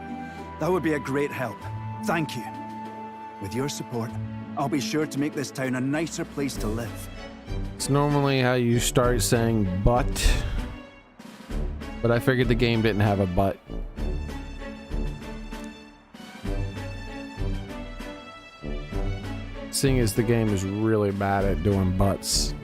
that would be a great help. Thank you. With your support, I'll be sure to make this town a nicer place to live. It's normally how you start saying but I figured the game didn't have a but. Seeing as the game is really bad at doing buts.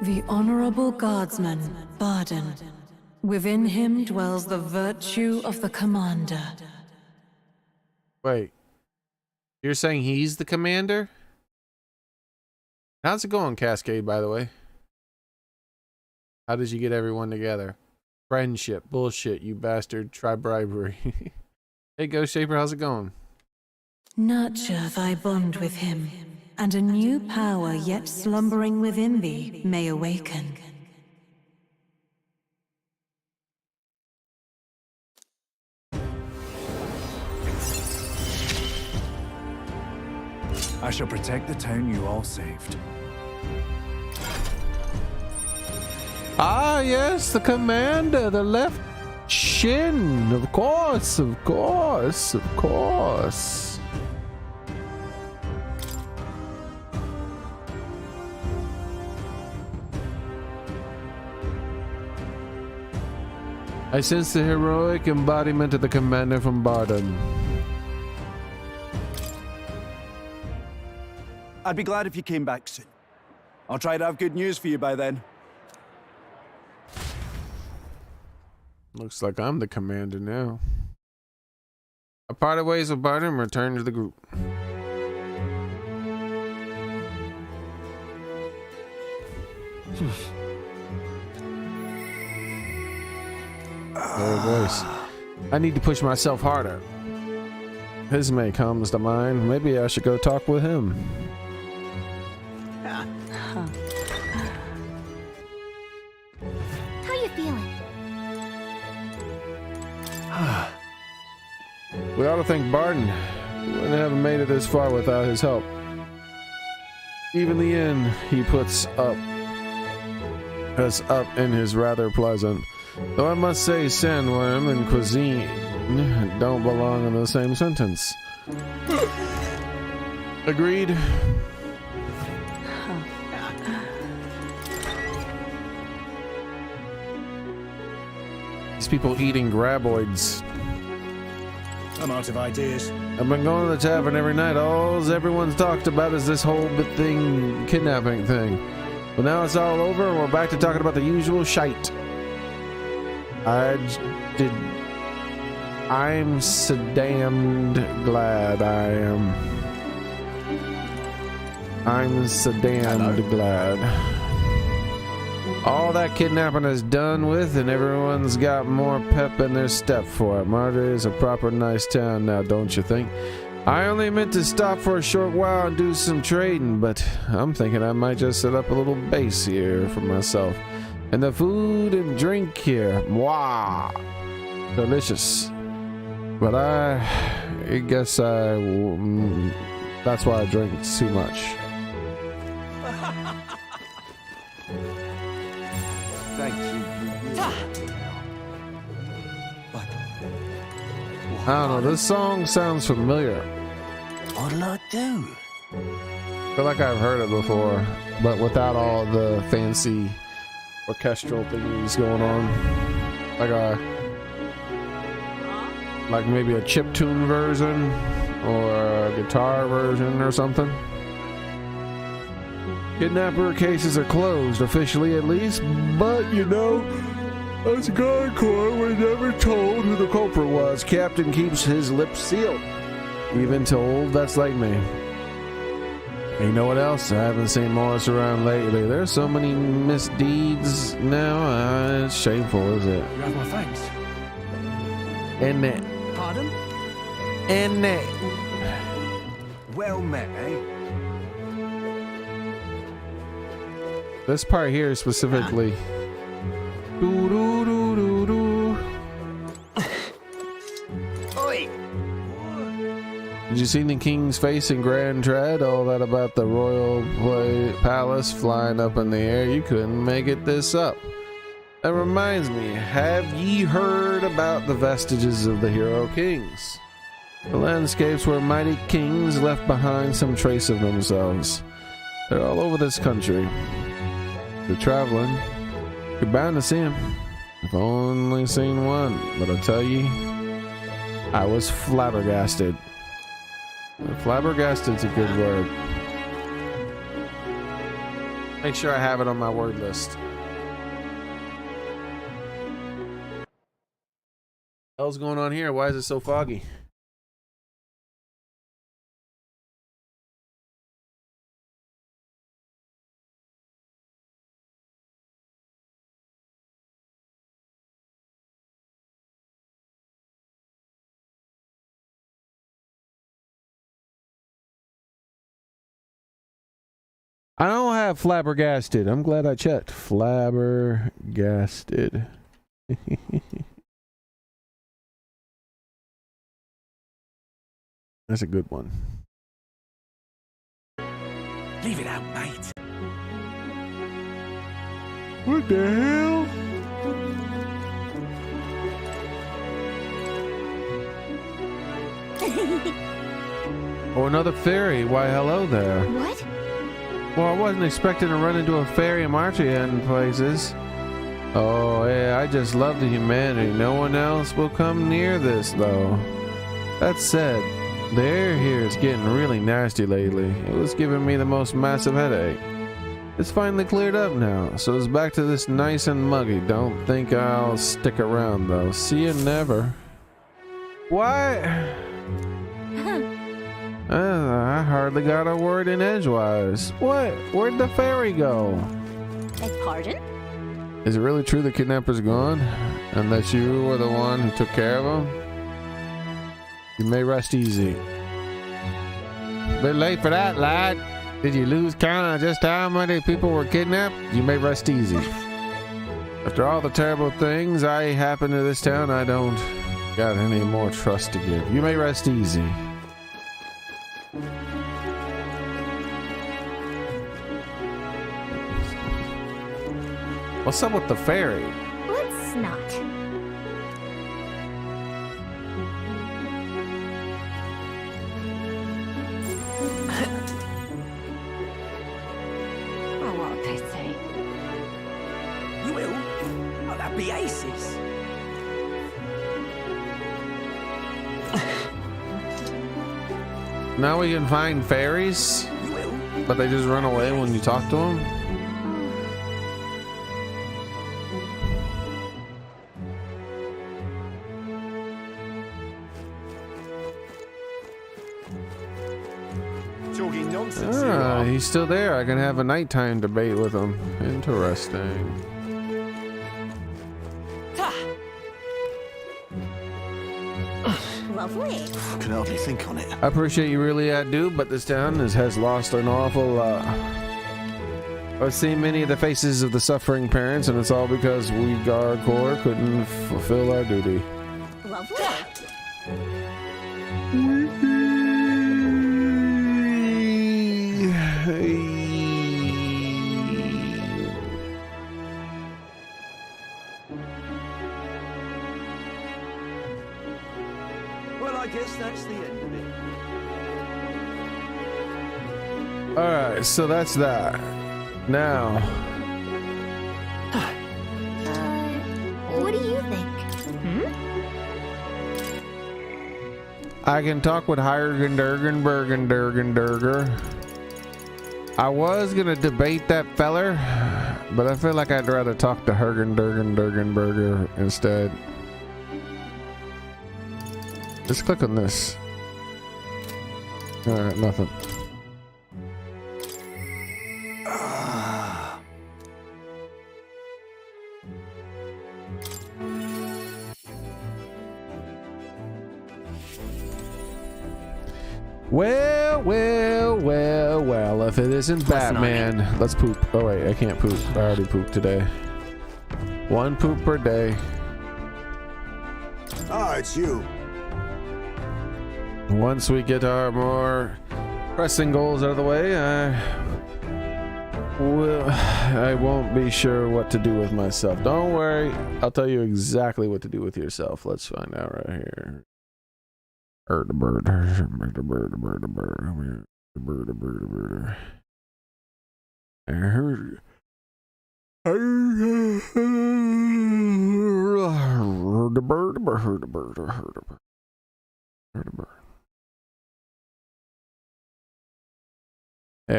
The Honorable Guardsman, Borden. Within him dwells the virtue of the commander. Wait. You're saying he's the commander? How's it going, Cascade, by the way? How did you get everyone together? Friendship. Bullshit, you bastard. Try bribery. Hey, Ghost Shaper, how's it going? Nurture thy bond with him. and a new power yet slumbering within thee may awaken. I shall protect the town you all saved. Ah, yes, the commander, the left shin. Of course, of course, of course. I sense the heroic embodiment of the commander from Barden. I'd be glad if you came back soon. I'll try to have good news for you by then. Looks like I'm the commander now. I parted ways with Barden and returned to the group. Their voice. I need to push myself harder. His mate comes to mind. Maybe I should go talk with him. How you feeling? We ought to thank Barden. We wouldn't have made it this far without his help. Even the inn he puts us up in is rather pleasant. Though I must say sandworm and cuisine don't belong in the same sentence. Agreed. These people eating graboids. I'm out of ideas. I've been going to the tavern every night. All everyone's talked about is this whole kidnapping thing. But now it's all over and we're back to talking about the usual shite. I'm so damned glad I am. I'm so damned glad. All that kidnapping is done with and everyone's got more pep in their step for it. Martyr is a proper nice town now, don't you think? I only meant to stop for a short while and do some trading, but I'm thinking I might just set up a little base here for myself. And the food and drink here, mwah, delicious. But I guess that's why I drink too much. Thank you. But I don't know, this song sounds familiar. what'll I do? I feel like I've heard it before, but without all the fancy orchestral thingies going on. Like maybe a chiptune version or a guitar version or something. Kidnapper cases are closed, officially at least, but you know, us Guard Corps were never told who the culprit was. Captain keeps his lips sealed. Even told, that's like me. And you know what else? I haven't seen Morris around lately. There's so many misdeeds now. It's shameful, is it? You have my thanks. Isn't it? Pardon? Isn't it? Well met, eh? This part here specifically. Doo doo doo doo doo. Oi! Did you see the king's face in Grand Tread? All that about the royal palace flying up in the air? You couldn't make it this up. That reminds me, have ye heard about the vestiges of the hero kings? The landscapes where mighty kings left behind some trace of themselves. They're all over this country. If you're traveling, you're bound to see them. I've only seen one, but I'll tell you, I was flabbergasted. Flabbergasted's a good word. Make sure I have it on my word list. What's going on here? Why is it so foggy? I don't have flabbergasted. I'm glad I checked. Flabbergasted. That's a good one. Leave it out, mate. What the hell? Oh, another fairy. Why, hello there. What? Well, I wasn't expecting to run into a fairy in Martian places. Oh, yeah, I just love the humanity. No one else will come near this, though. That said, the air here is getting really nasty lately. It was giving me the most massive headache. It's finally cleared up now, so it's back to this nice and muggy. Don't think I'll stick around, though. See you never. What? I hardly got a word in edgewise. What? Where'd the fairy go? Pardon? Is it really true the kidnapper's gone? And that you were the one who took care of him? You may rest easy. Bit late for that, lad. Did you lose count on just how many people were kidnapped? You may rest easy. After all the terrible things I happen to this town, I don't got any more trust to give. You may rest easy. What's up with the fairy? Let's not. Oh, what a pity. You will? Oh, that'd be aces. Now we can find fairies? You will? But they just run away when you talk to them? Talking nonsense. Ah, he's still there. I can have a nighttime debate with him. Interesting. Lovely. I can hardly think on it. I appreciate you really, I do, but this town has lost an awful lot. I've seen many of the faces of the suffering parents, and it's all because we Garcore couldn't fulfill our duty. Lovely. Well, I guess that's the end of it. Alright, so that's that. Now, What do you think? I can talk with Hergendergenbergendergenderger. I was gonna debate that feller, but I feel like I'd rather talk to Hergendergendergenberger instead. Just click on this. Alright, nothing. Well, if it isn't Batman, let's poop. Oh wait, I can't poop. I already pooped today. One poop per day. Ah, it's you. Once we get our more pressing goals out of the way, I won't be sure what to do with myself. Don't worry, I'll tell you exactly what to do with yourself. Let's find out right here. There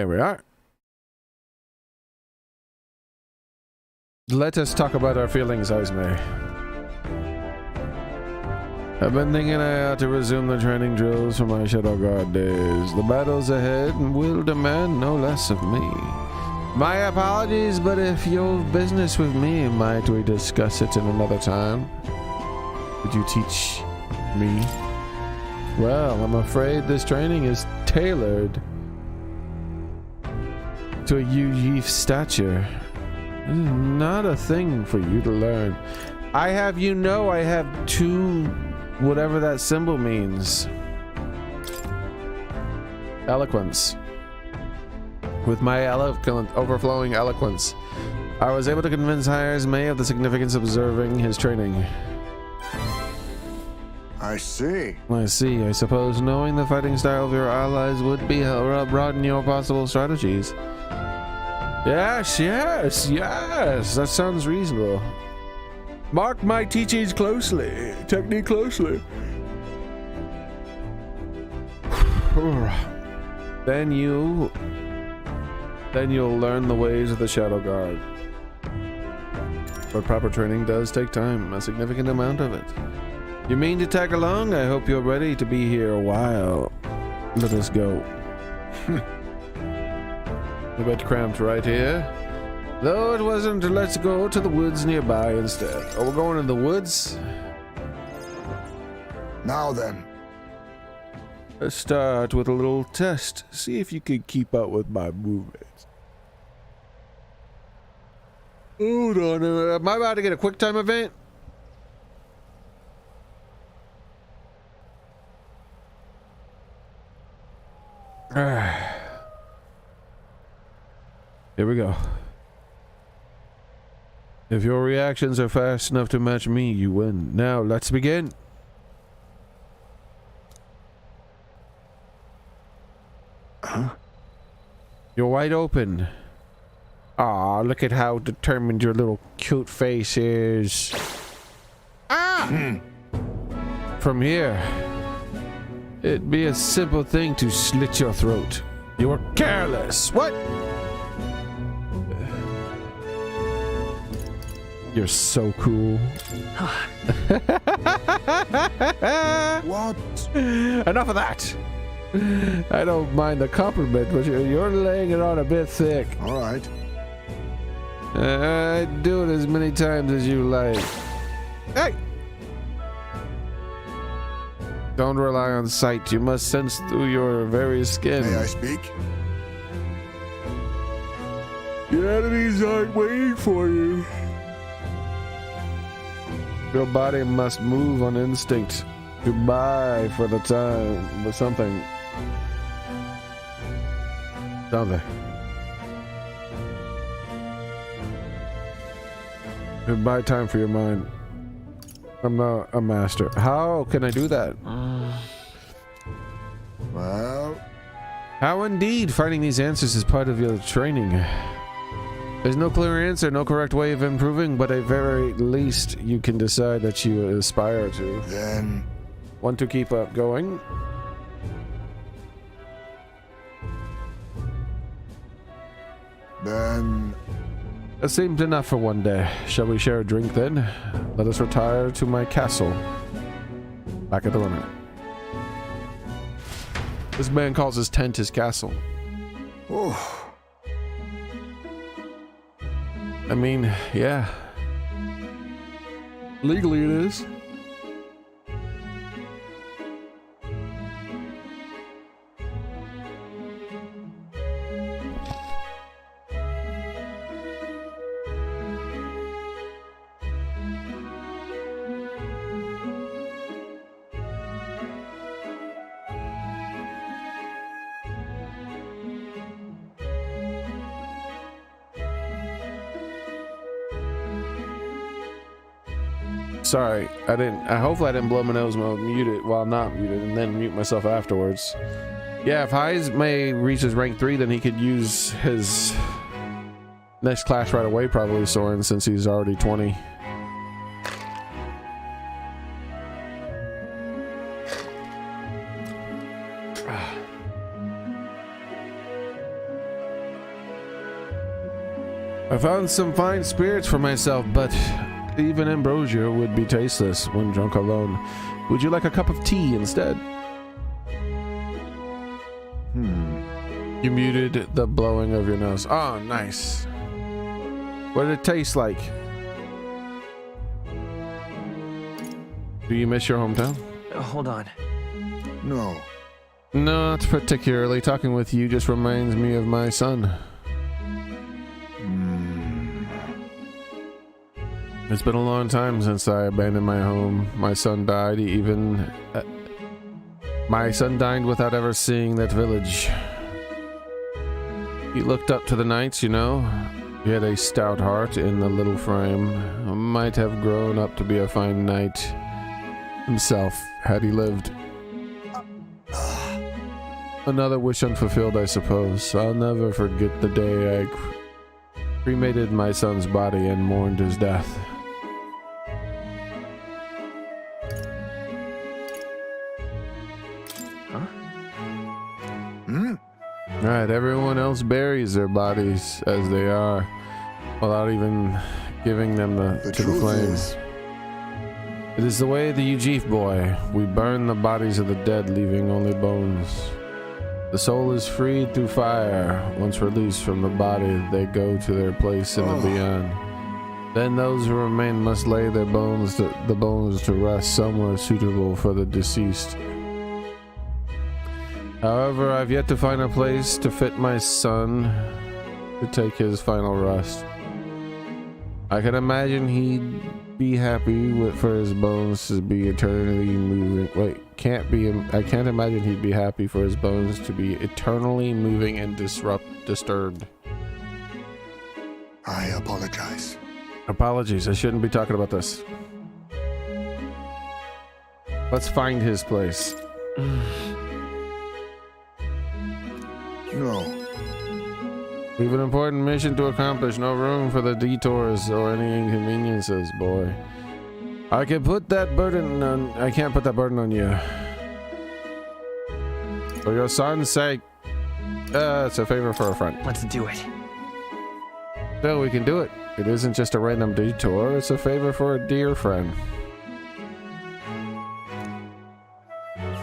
we are. Let us talk about our feelings, Ismay. I've been thinking I ought to resume the training drills for my Shadow Guard days. The battles ahead will demand no less of me. My apologies, but if you've business with me, might we discuss it in another time? Could you teach me? Well, I'm afraid this training is tailored to a Yu stature. This is not a thing for you to learn. I have 2, whatever that symbol means. Eloquence. With my overflowing eloquence, I was able to convince Hires May of the significance of observing his training. I see. I see. I suppose knowing the fighting style of your allies would be broaden your possible strategies. Yes. That sounds reasonable. Mark my teachings closely. Technique closely. Then you'll learn the ways of the Shadow Guard. But proper training does take time, a significant amount of it. You mean to tag along? I hope you're ready to be here a while. Let us go. A bit cramped right here. Though it wasn't, let's go to the woods nearby instead. Oh, we're going in the woods? Now then. Let's start with a little test. See if you can keep up with my movements. Hold on. Am I about to get a quick time event? Here we go. If your reactions are fast enough to match me, you win. Now, let's begin. Huh? You're wide open. Aw, look at how determined your little cute face is. Ah! From here, it'd be a simple thing to slit your throat. You were careless. What? You're so cool. What? Enough of that. I don't mind the compliment, but you're laying it on a bit thick. All right. I'd do it as many times as you like. Hey! Don't rely on sight. You must sense through your very skin. May I speak? Your enemies aren't waiting for you. Your body must move on instinct. Goodbye for the time, but something. Goodbye time for your mind. I'm not a master. How can I do that? Well... How indeed? Finding these answers is part of your training. There's no clear answer, no correct way of improving, but at very least you can decide that you aspire to. Then... Want to keep up going? Then... That seems enough for one day. Shall we share a drink then? Let us retire to my castle. Back at the runner. This man calls his tent his castle. Oh. I mean, yeah. Legally it is. Sorry, hopefully I didn't blow my nose while muted, while not muted, and then mute myself afterwards. Yeah, if Hires May reaches rank 3, then he could use his next class right away, probably Soren, since he's already 20. I found some fine spirits for myself, but even ambrosia would be tasteless when drunk alone. Would you like a cup of tea instead? You muted the blowing of your nose. Oh, nice. What did it taste like? Do you miss your hometown? Hold on. No. Not particularly. Talking with you just reminds me of my son. It's been a long time since I abandoned my home. My son died my son died without ever seeing that village. He looked up to the knights, you know. He had a stout heart in the little frame. Might have grown up to be a fine knight himself had he lived. Another wish unfulfilled, I suppose. I'll never forget the day I cremated my son's body and mourned his death. Right, everyone else buries their bodies as they are, without even giving them to the flames. It is the way of the Ujif boy. We burn the bodies of the dead, leaving only bones. The soul is freed through fire. Once released from the body, they go to their place in the beyond. Then those who remain must lay their bones to rest somewhere suitable for the deceased. However, I've yet to find a place to fit my son to take his final rest. I can imagine he'd be happy for his bones to be eternally moving. I can't imagine he'd be happy for his bones to be eternally moving and disturbed. I apologize. Apologies, I shouldn't be talking about this. Let's find his place. No. We have an important mission to accomplish. No room for the detours or any inconveniences, boy. I can't put that burden on you. For your son's sake. It's a favor for a friend. Let's do it. Still, we can do it. It isn't just a random detour. It's a favor for a dear friend.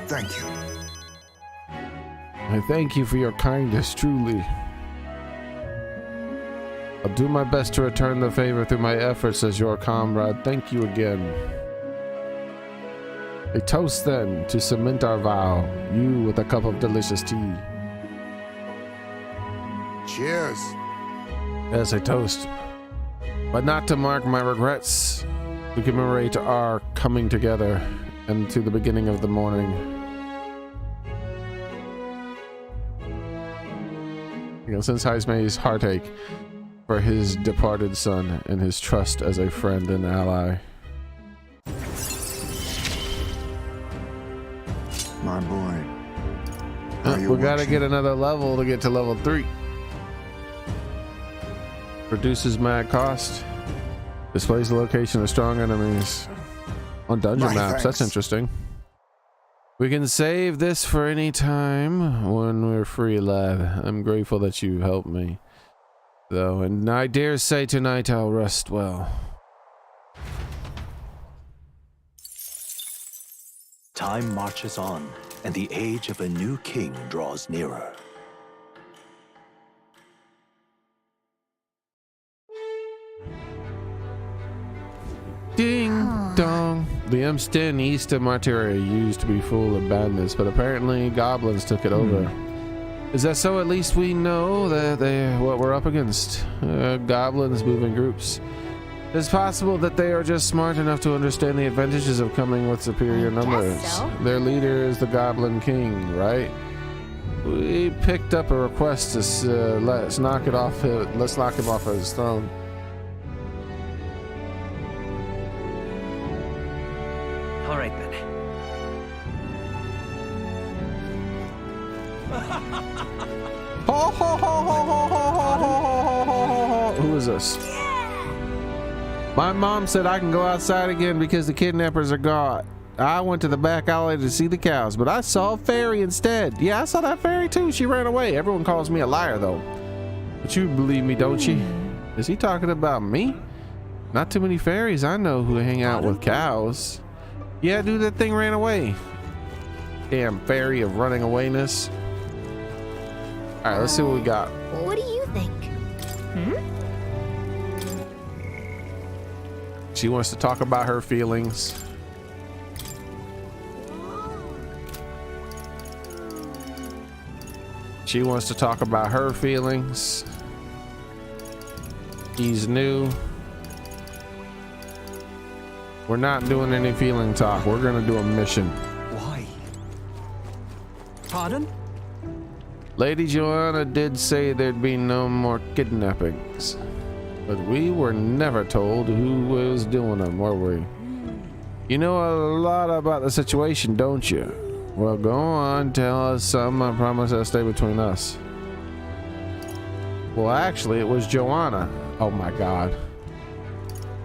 Thank you. I thank you for your kindness, truly. I'll do my best to return the favor through my efforts as your comrade. Thank you again. A toast then to cement our vow. You with a cup of delicious tea. Cheers. Yes, a toast. But not to mark my regrets. To commemorate our coming together and to the beginning of the morning. Since Heismay's heartache for his departed son and his trust as a friend and ally. My boy. We gotta get another level to get to level 3. Reduces mag cost. Displays the location of strong enemies on dungeon maps. That's interesting. We can save this for any time when we're free, lad. I'm grateful that you helped me, though, and I dare say tonight I'll rest well. Time marches on, and the age of a new king draws nearer. Ding dong. The Umsten east of Martyria used to be full of badness, but apparently goblins took it over. Is that so? At least we know that what we're up against. Goblins move in groups. It's possible that they are just smart enough to understand the advantages of coming with superior numbers. So. Their leader is the Goblin King, right? We picked up a request to let's knock him off of his throne. All right then. Who is this? My mom said I can go outside again because the kidnappers are gone. I went to the back alley to see the cows, but I saw a fairy instead. Yeah, I saw that fairy too. She ran away. Everyone calls me a liar though. But you believe me, don't you? Is he talking about me? Not too many fairies I know who hang out with cows. Yeah, dude, that thing ran away. Damn fairy of running awayness. All right, let's see what we got. What do you think? She wants to talk about her feelings. She wants to talk about her feelings. He's new. We're not doing any feeling talk. We're gonna do a mission. Why? Pardon? Lady Joanna did say there'd be no more kidnappings, but we were never told who was doing them, were we? You know a lot about the situation, don't you? Well, go on, tell us some. I promise I'll stay between us. Well, actually, it was Joanna. Oh my God.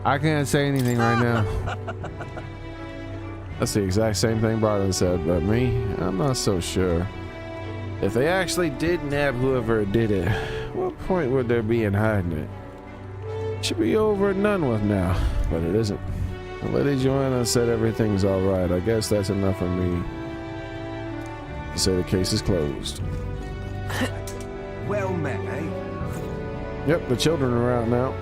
I can't say anything right now. That's the exact same thing Barton said, but me, I'm not so sure. If they actually did nab whoever did it, what point would there be in hiding it? It should be over and done with now, but it isn't. Lady Joanna said everything's all right. I guess that's enough for me to say the case is closed. Well met, eh? Yep, the children are out now.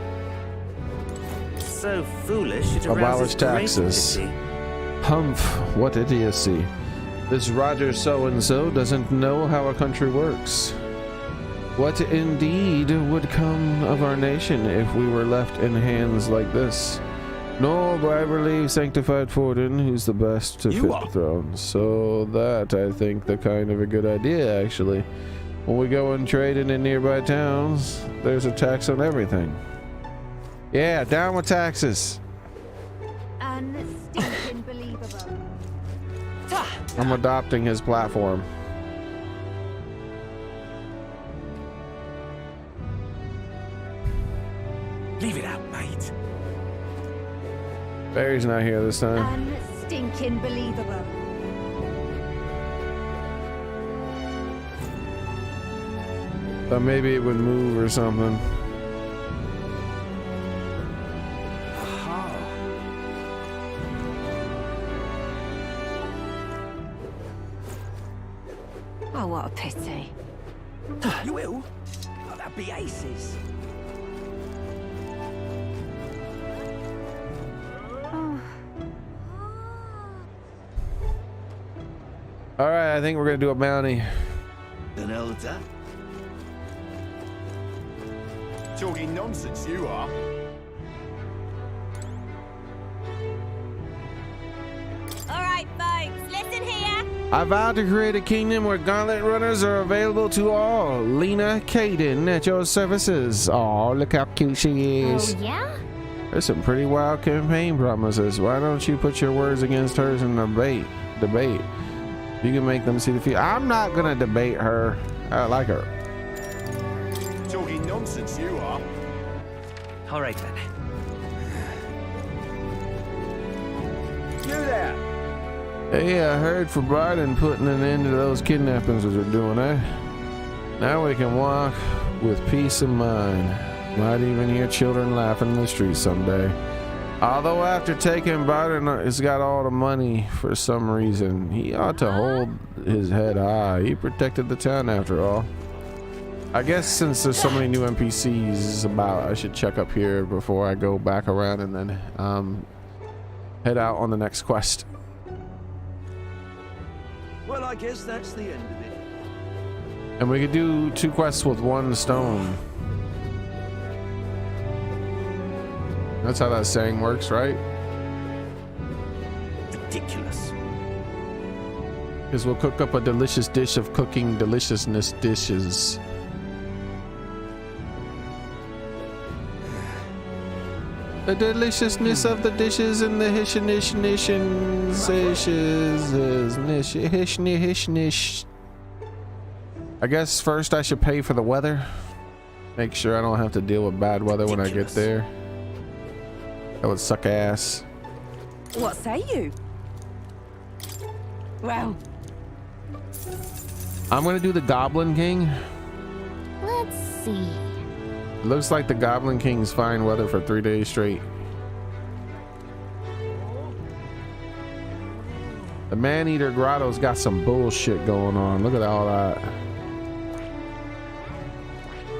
So foolish it Abolish arouses taxes. curiosity. Humph, what idiocy. This Roger so-and-so doesn't know how a country works. What indeed would come of our nation if we were left in hands like this? Nor I believe sanctified Forden, who's the best to fit the throne. So that, I think, the kind of a good idea, actually. When we go and trade in nearby towns, there's a tax on everything. Yeah, down with taxes. Unstinking believable. I'm adopting his platform. Leave it out, mate. Barry's not here this time. Unstinking believable. But maybe it would move or something. Oh, what a pity. You will? Oh, that'd be aces. All right, I think we're gonna do a bounty. An elder? Talking nonsense, you are. All right, folks, listen here. I vow to create a kingdom where gauntlet runners are available to all. Lena Caden at your services. Oh, look how cute she is. Oh, yeah? There's some pretty wild campaign promises. Why don't you put your words against hers in debate? You can make them see the future. I'm not gonna debate her. I like her. Talking nonsense, you are. All right then. You there? Hey, I heard from Biden putting an end to those kidnappings that they're doing, eh? Now we can walk with peace of mind. Might even hear children laughing in the streets someday. Although after taking Biden has got all the money for some reason, he ought to hold his head high. He protected the town after all. I guess since there's so many new NPCs about, I should check up here before I go back around and then head out on the next quest. Well, I guess that's the end of it. And we could do 2 quests with 1 stone. That's how that saying works, right? Ridiculous. Because we'll cook up a delicious dish of cooking deliciousness dishes. The deliciousness of the dishes and the hishnish. I guess first I should pay for the weather. Make sure I don't have to deal with bad weather when I get there. That would suck ass. What say you? Well, I'm gonna do the Goblin King. Let's see. It looks like the Goblin King's fine weather for 3 days straight. The Man-Eater Grotto's got some bullshit going on. Look at all that.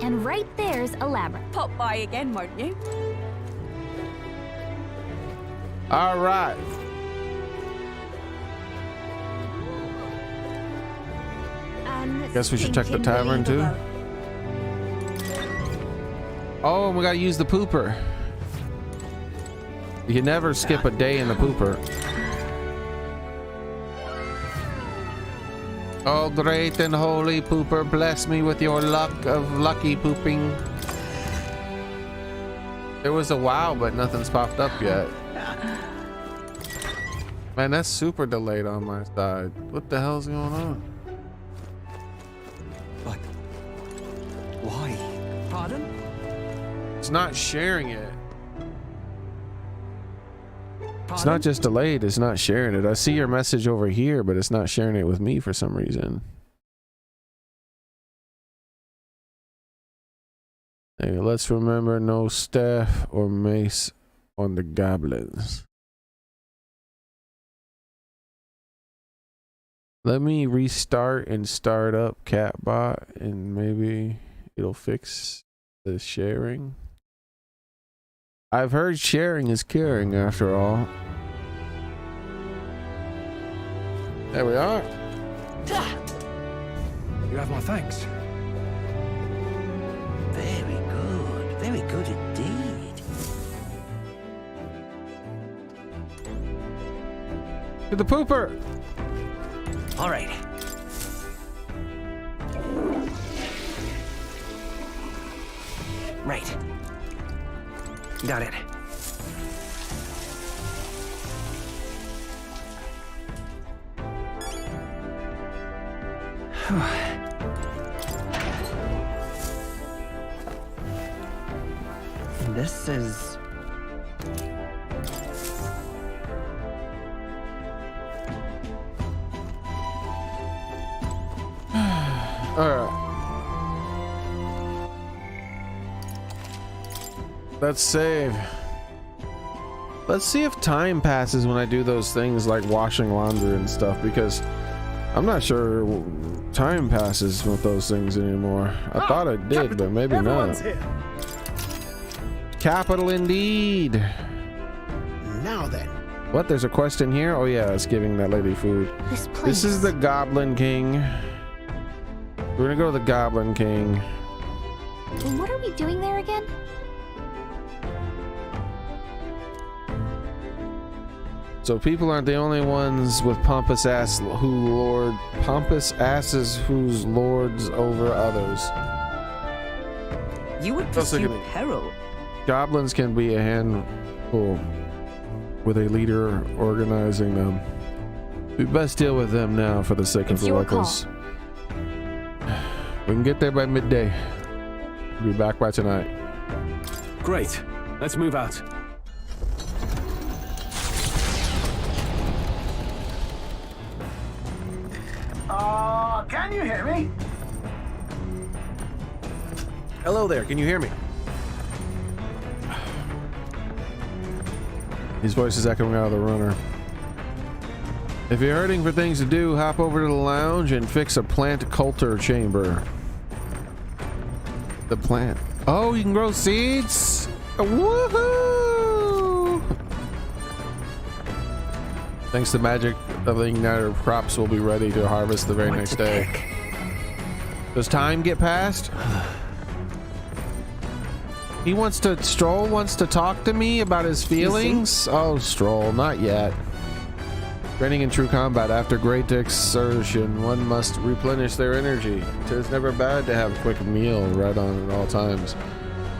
And right there's a labyrinth. pop by again, won't you? All right. Guess we should check the tavern too. Oh, and we gotta use the pooper. You never skip a day in the pooper. Oh, great and holy pooper, bless me with your luck of lucky pooping. There was a wow, but nothing's popped up yet. Man, that's super delayed on my side. What the hell's going on? But why? Pardon? It's not sharing it. Pardon? It's not just delayed, it's not sharing it. I see your message over here, but it's not sharing it with me for some reason. Hey, let's remember no staff or mace on the goblins. Let me restart and start up Catbot, and maybe it'll fix the sharing. I've heard sharing is caring after all. There we are. You have my thanks. Very good indeed. To the pooper. All right. Right. Got it. This is... Alright. Let's save. Let's see if time passes when I do those things like washing laundry and stuff, because I'm not sure time passes with those things anymore. I thought it did, but maybe not. Here. Capital indeed. Now then. What? There's a quest in here? Oh yeah, it's giving that lady food. This is the Goblin King. We're gonna go to the Goblin King. What are we doing there again? So people aren't the only ones with pompous asses who's lords over others. You would pursue peril. Goblins can be a handful with a leader organizing them. We best deal with them now for the sake of the locals. We can get there by midday. We'll be back by tonight. Great. Let's move out. Can you hear me? Hello there, can you hear me? His voice is echoing out of the runner. If you're hurting for things to do, hop over to the lounge and fix a plant culture chamber. The plant. Oh, you can grow seeds? Woohoo! Thanks to magic, the igniter crops will be ready to harvest the very next day. Does time get past? Stroll wants to talk to me about his feelings? Oh, Stroll, not yet. Training in true combat, after great exertion, one must replenish their energy. It's never bad to have a quick meal right on at all times.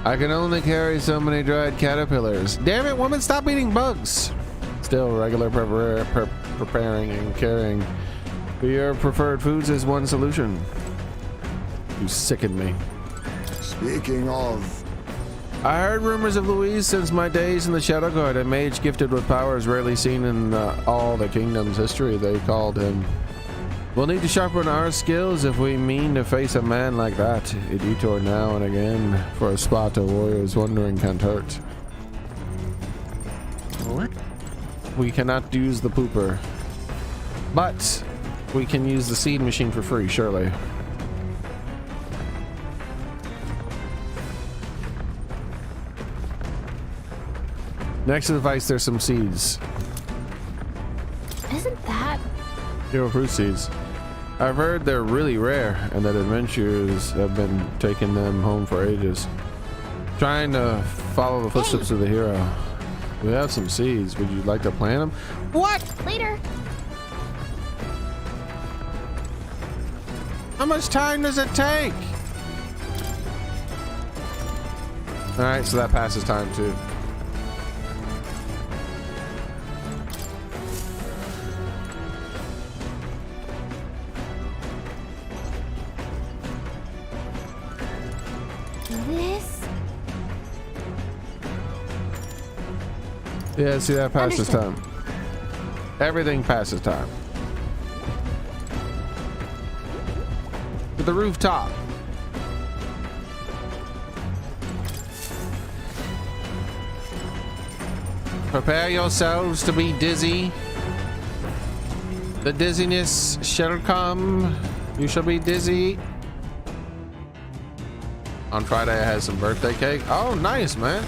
I can only carry so many dried caterpillars. Damn it, woman, stop eating bugs! Still, regular preparing and carrying for your preferred foods is one solution. You sicken me. Speaking of... I heard rumors of Louise since my days in the Shadow Guard, a mage gifted with powers rarely seen in all the kingdom's history, they called him. We'll need to sharpen our skills if we mean to face a man like that. A detour now and again for a spot a warrior's wandering can't hurt. What? We cannot use the pooper, but we can use the seed machine for free, surely. Next to the device, there's some seeds. Isn't that? Hero fruit seeds. I've heard they're really rare and that adventurers have been taking them home for ages. Trying to follow the footsteps of the hero. We have some seeds. Would you like to plant them? What? Later. How much time does it take? All right, so that passes time too. This. Yeah, see, that passes time. Everything passes time. To the rooftop. Prepare yourselves to be dizzy. The dizziness shall come. You shall be dizzy. On Friday, I had some birthday cake. Oh, nice, man.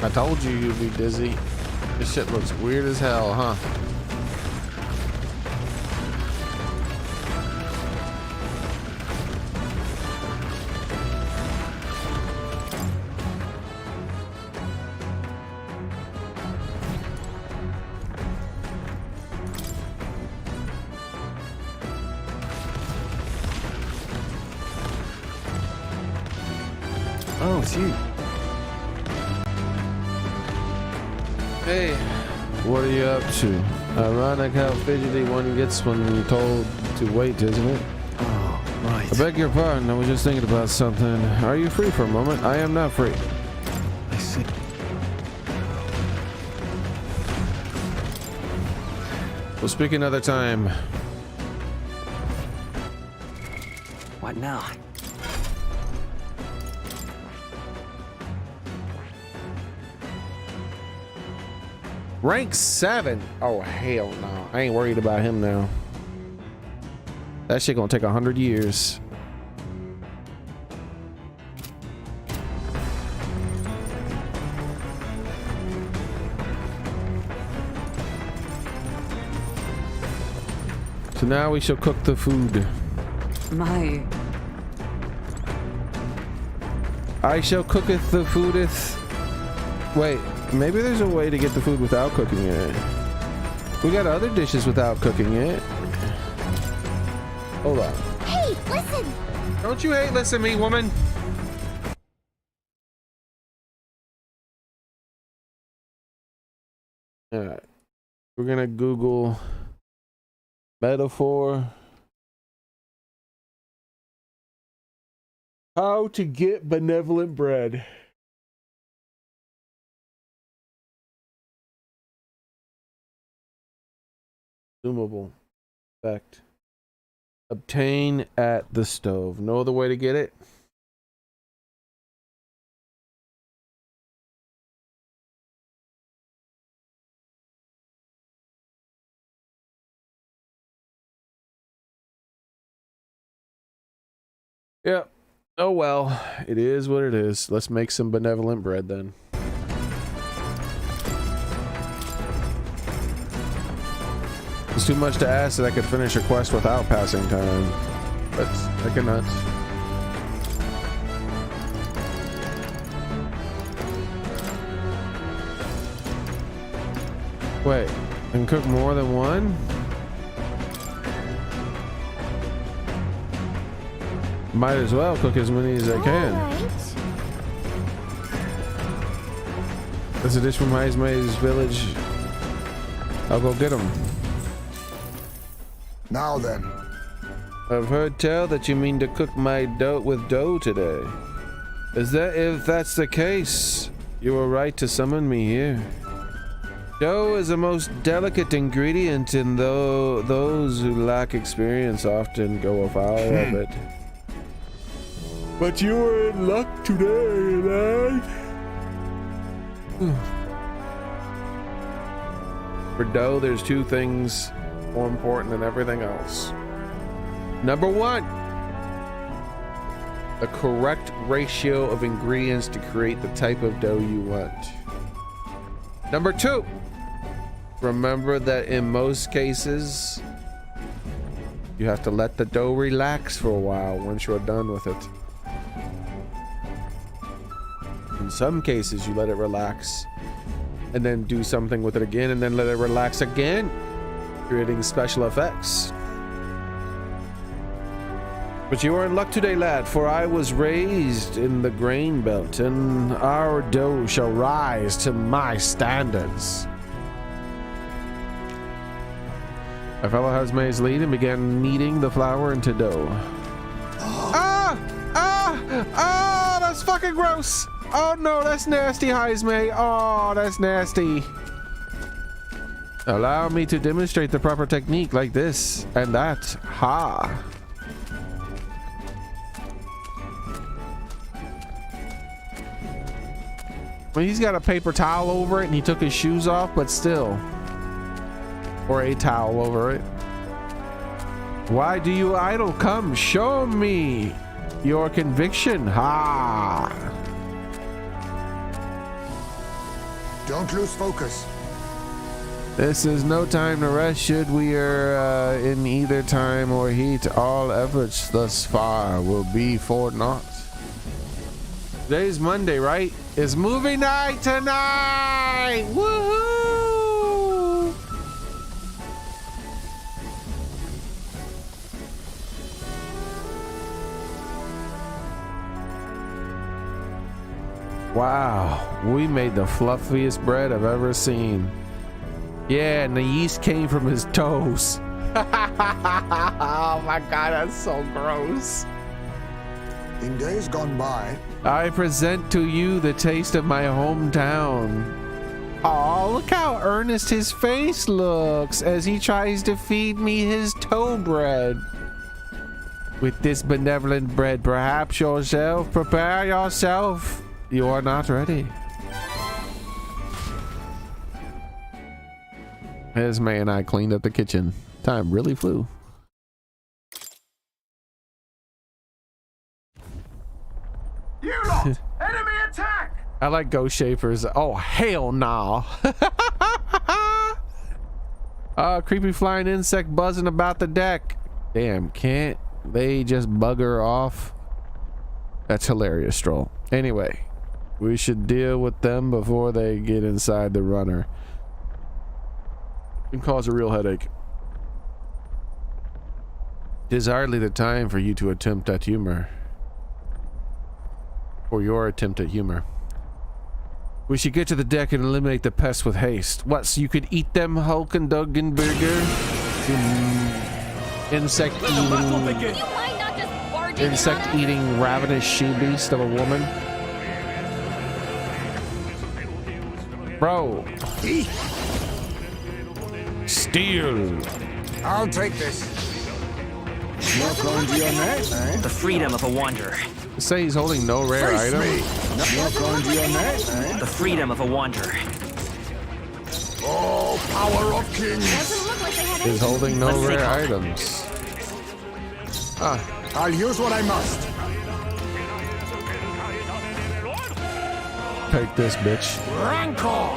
I told you you'd be dizzy. This shit looks weird as hell, huh? Oh, it's you. Hey, what are you up to? Ironic how fidgety one gets when you're told to wait, isn't it? Oh, right. I beg your pardon, I was just thinking about something. Are you free for a moment? I am not free. I see. We'll speak another time. What now? Rank 7. Oh, hell no. I ain't worried about him now. That shit gonna take 100 years. So now we shall cook the food. My. I shall cooketh the foodeth. Wait, maybe there's a way to get the food without cooking it. We got other dishes without cooking it. Hold on. Hey, listen! Don't you hate listen to me, woman? Alright. We're gonna Google metaphor. How to get benevolent bread. Consumable effect. Obtain at the stove. No other way to get it? Yep. Oh well, it is what it is. Let's make some benevolent bread then. It's too much to ask that I could finish a quest without passing time. But I cannot. Wait, I can cook more than one? Might as well cook as many as I can. There's a dish from Maze village. I'll go get them. Now then. I've heard tell that you mean to cook my dough with dough today. If that's the case, you were right to summon me here. Dough is a most delicate ingredient, and though those who lack experience often go afoul of it. But you were in luck today, lad. For dough, there's two things more important than everything else. Number one, the correct ratio of ingredients to create the type of dough you want. Number two, remember that in most cases, you have to let the dough relax for a while once you're done with it. In some cases, you let it relax and then do something with it again and then let it relax again, creating special effects. But you are in luck today, lad, for I was raised in the grain belt, and our dough shall rise to my standards. I followed Hazmay's lead and began kneading the flour into dough. That's fucking gross. Oh no, that's nasty, Hazmay. Oh, that's nasty. Allow me to demonstrate the proper technique like this and that. Ha. Well, he's got a paper towel over it and he took his shoes off, but still. Or a towel over it. Why do you idle? Come, show me your conviction. Ha! Don't lose focus. This is no time to rest. Should we are in either time or heat, all efforts thus far will be for naught. Today's Monday, right? It's movie night tonight! Woohoo! Wow, we made the fluffiest bread I've ever seen. Yeah, and the yeast came from his toes. Oh my god, that's so gross. In days gone by, I present to you the taste of my hometown. Oh, look how earnest his face looks as he tries to feed me his toe bread. With this benevolent bread, perhaps yourself, prepare yourself. You are not ready. Esme and I cleaned up the kitchen. Time really flew. You lot! Enemy attack! I like ghost shapers. Oh, hell no. Creepy flying insect buzzing about the deck. Damn, can't they just bugger off? That's hilarious, Stroll. Anyway, we should deal with them before they get inside the runner. It can cause a real headache. It is hardly the time for you to attempt at humor. Or your attempt at humor. We should get to the deck and eliminate the pests with haste. What, so you could eat them, Hulkenberger? Insect eating ravenous she-beast of a woman? Bro. Steal. I'll take this. Not going to your net, eh? The freedom of a wanderer. Say he's holding no rare item. Not going to your net, eh? The freedom of a wanderer. oh, power of kings. He's holding no rare items. Ah, I'll use what I must. take this, bitch. Rancor!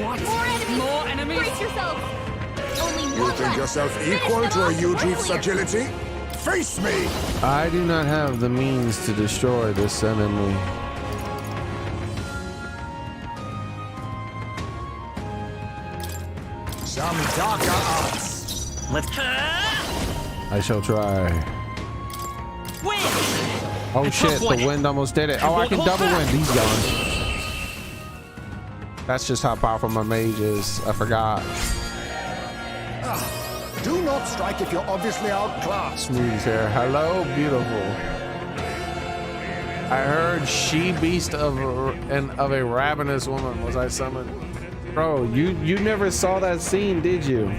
What? More enemies! Brace yourself! Only You one think left. yourself equal to a Eugene agility? Face me! I do not have the means to destroy this enemy. Some darker arts. Let's. I shall try. Win! Oh shit, the wind almost did it. Oh, I can double wind. He's gone. That's just how powerful my mage is. I forgot. Do not strike if you're obviously outclassed. Smooth hair. Hello, beautiful. I heard she beast of a ravenous woman was I summoned. Bro, you never saw that scene, did you?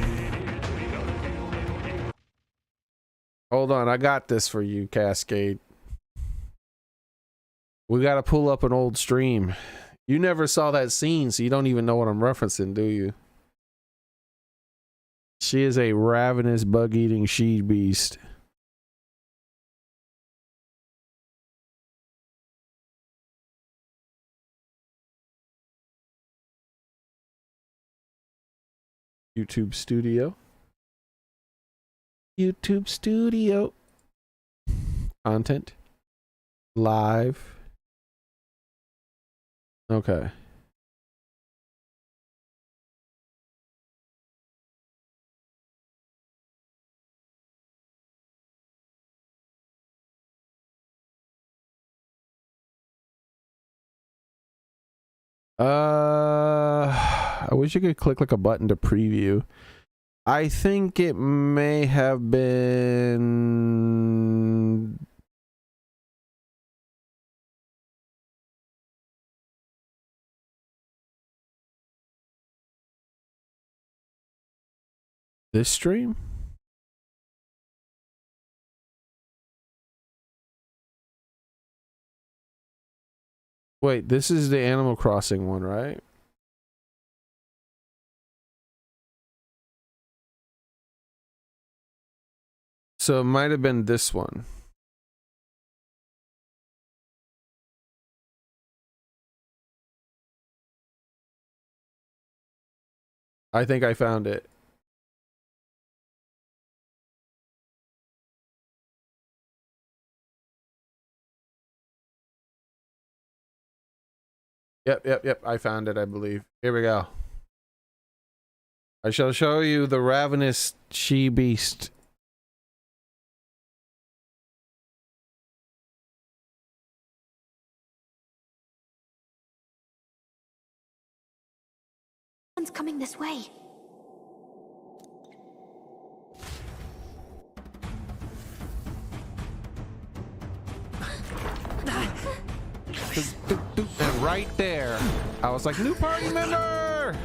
Hold on, I got this for you, Cascade. We gotta pull up an old stream. You never saw that scene, so you don't even know what I'm referencing, do you? She is a ravenous, bug-eating she beast. YouTube Studio. YouTube Studio. Content. live. Okay. I wish you could click like a button to preview. I think it may have been this stream. Wait, this is the Animal Crossing one, right? So it might have been this one. I think I found it. Yep. I found it, I believe. Here we go. I shall show you the ravenous she-beast. One's coming this way. And right there, I was like, new party member!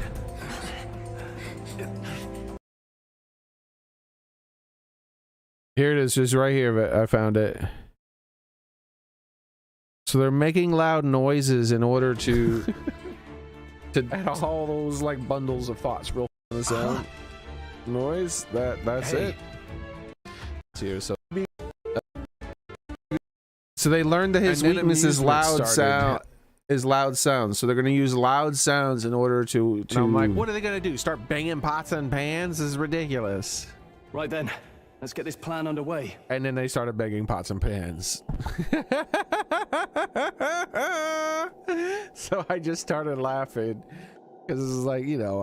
Here it is, just right here. I found it. So they're making loud noises in order to add all those like bundles of thoughts real sound noise. That's it. Here, so they learned that his weakness is loud sound. So they're going to use loud sounds in order to and I'm like, what are they going to do? Start banging pots and pans? This is ridiculous. Right then, let's get this plan underway. And then they started banging pots and pans. So I just started laughing because this is like, you know,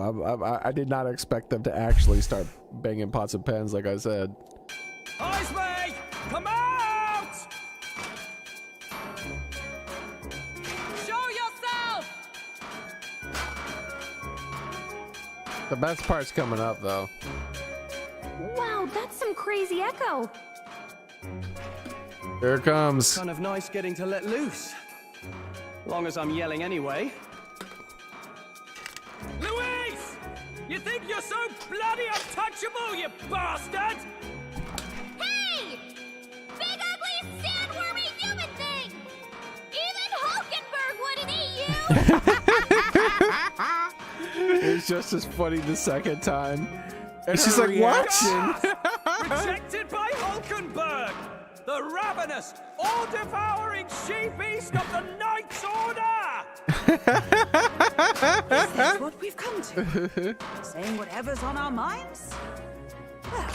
I did not expect them to actually start banging pots and pans, like I said. Eyes, mate! Come out! Show yourself! The best part's coming up, though. Wow, that's some crazy echo. Here it comes. Kind of nice getting to let loose. Long as I'm yelling anyway. Louise! You think you're so bloody untouchable, you bastard? Hey! Big ugly sandwormy human thing! Even Hulkenberg wouldn't eat you! It's just as funny the second time. And she's like, what? Rejected by Hulkenberg! The ravenous, all-devouring she-beast of the Knight's Order! Is this what we've come to? Saying whatever's on our minds? Well,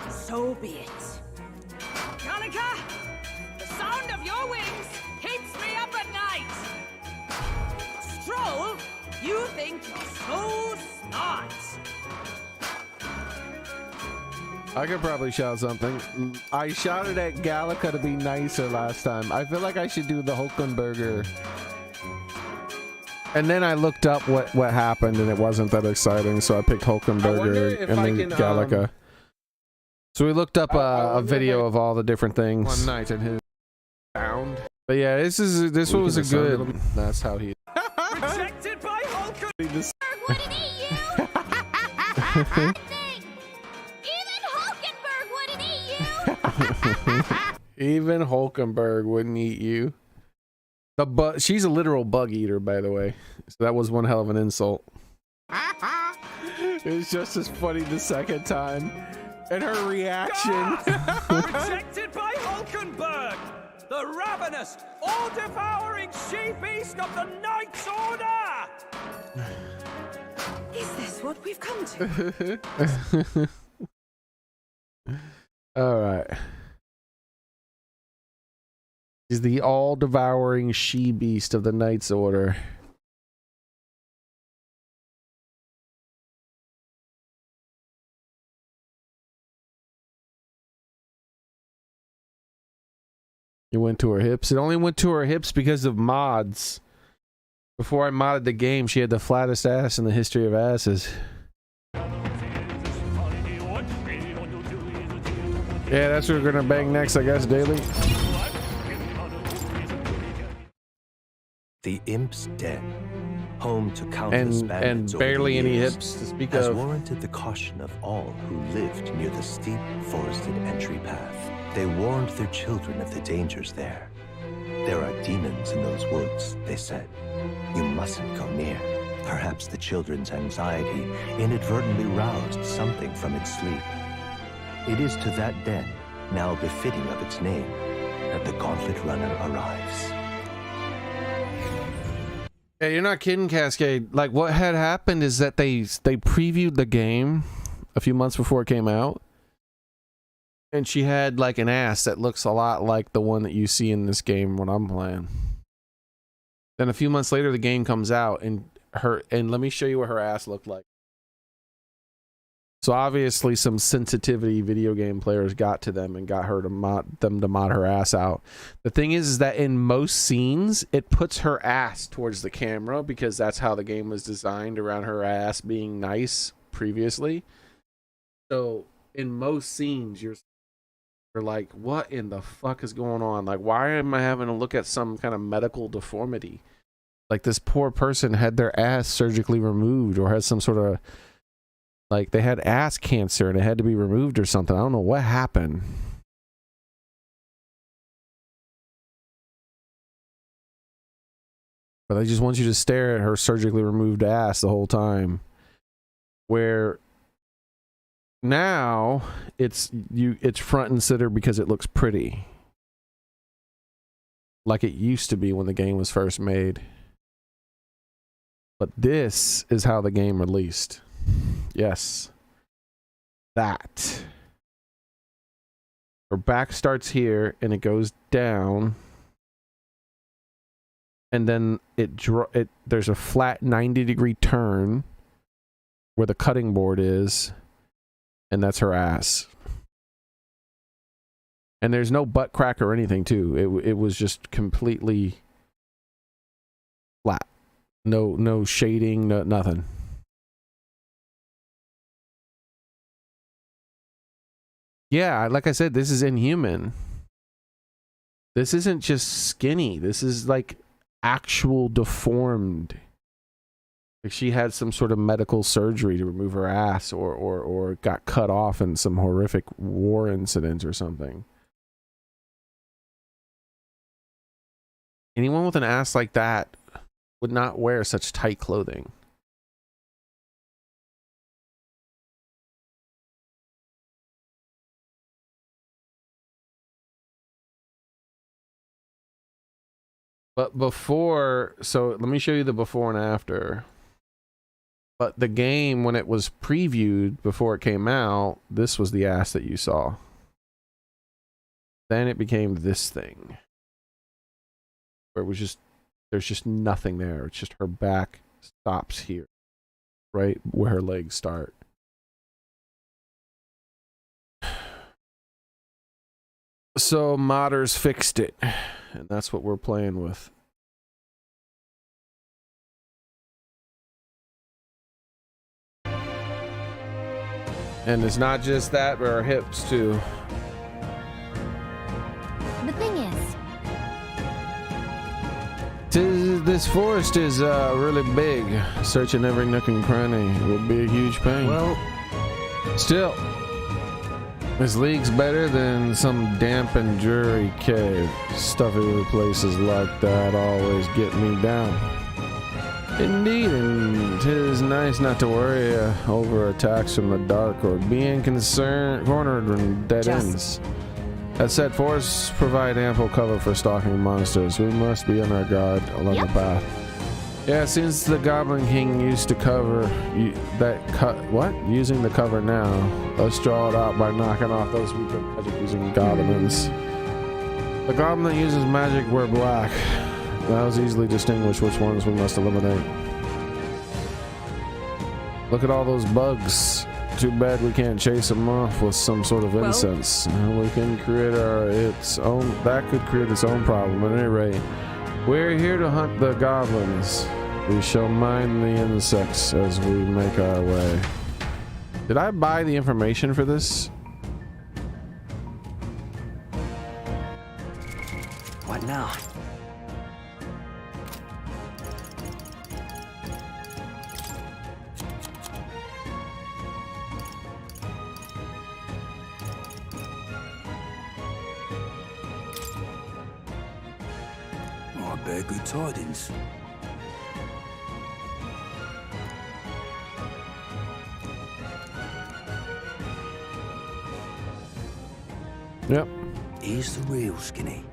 so be it. Gallica, the sound of your wings keeps me up at night! Stroll, you think you're so smart. I could probably shout something. I shouted at Gallica to be nicer last time. I feel like I should do the Hulkenberger. And then I looked up what happened, and it wasn't that exciting, so I picked Hulkenberger and then Gallica. So we looked up a video of all the different things. One night in his sound. But yeah, this one was a good. That's how he. Rejected by Hulkenberg! Wouldn't eat you! Even Hulkenberg wouldn't eat you. She's a literal bug eater, by the way. So that was one hell of an insult. It was just as funny the second time. And her reaction. Rejected by Hulkenberg! The ravenous, all-devouring she-beast of the Knight's Order! Is this what we've come to? All right. She's the all-devouring she-beast of the Knight's Order. It went to her hips. It only went to her hips because of mods. Before I modded the game, she had the flattest ass in the history of asses. Yeah, that's what we're gonna bang next, I guess, Daily. The Imp's Den, home to countless bandits and barely over the any years, hips to speak has of. warranted the caution of all who lived near the steep forested entry path. They warned their children of the dangers there. There are demons in those woods, they said. You mustn't go near. Perhaps the children's anxiety inadvertently roused something from its sleep. It is to that den, now befitting of its name, that the Gauntlet Runner arrives. Yeah, you're not kidding, Cascade. Like, what had happened is that they previewed the game a few months before it came out. And she had like an ass that looks a lot like the one that you see in this game when I'm playing. Then a few months later, the game comes out, and let me show you what her ass looked like. So obviously, some sensitivity video game players got to them and got her to mod her ass out. The thing is that in most scenes, it puts her ass towards the camera because that's how the game was designed, around her ass being nice previously. So in most scenes, you're like, what in the fuck is going on? Like, why am I having to look at some kind of medical deformity? Like, this poor person had their ass surgically removed, or had some sort of, like, they had ass cancer and it had to be removed or something. I don't know what happened. But they just want you to stare at her surgically removed ass the whole time. Where now it's front and center because it looks pretty, like it used to be when the game was first made. But this is how the game released. Yes, that her back starts here and it goes down, and then there's a flat 90-degree turn where the cutting board is. And that's her ass. And there's no butt crack or anything, too. It was just completely flat. No shading, nothing. Yeah, like I said, this is inhuman. This isn't just skinny. This is like actual deformed. Like, she had some sort of medical surgery to remove her ass, or got cut off in some horrific war incident or something. Anyone with an ass like that would not wear such tight clothing. But before, so let me show you the before and after. But the game, when it was previewed before it came out, this was the ass that you saw. Then it became this thing, where it was just, there's just nothing there. It's just her back stops here, right where her legs start. So modders fixed it, and that's what we're playing with. And it's not just that, but her hips too. The thing is, This forest is really big. Searching every nook and cranny would be a huge pain. Well, still, this league's better than some damp and dreary cave. Stuffy places like that always get me down. Indeed, and 'tis nice not to worry over attacks from the dark or being cornered in dead ends. That said, forests provide ample cover for stalking monsters. We must be on our guard along the path. Yeah, since the Goblin King used to cover using the cover now, let's draw it out by knocking off those weaker magic using goblins. The goblin that uses magic wear black. Allows easily distinguish which ones we must eliminate. Look at all those bugs. Too bad we can't chase them off with some sort of incense. We can create its own. That could create its own problem. At any rate, we're here to hunt the goblins. We shall mine the insects as we make our way. Did I buy the information for this? What now? I bear good tidings. Yep. Here's the real Skinny.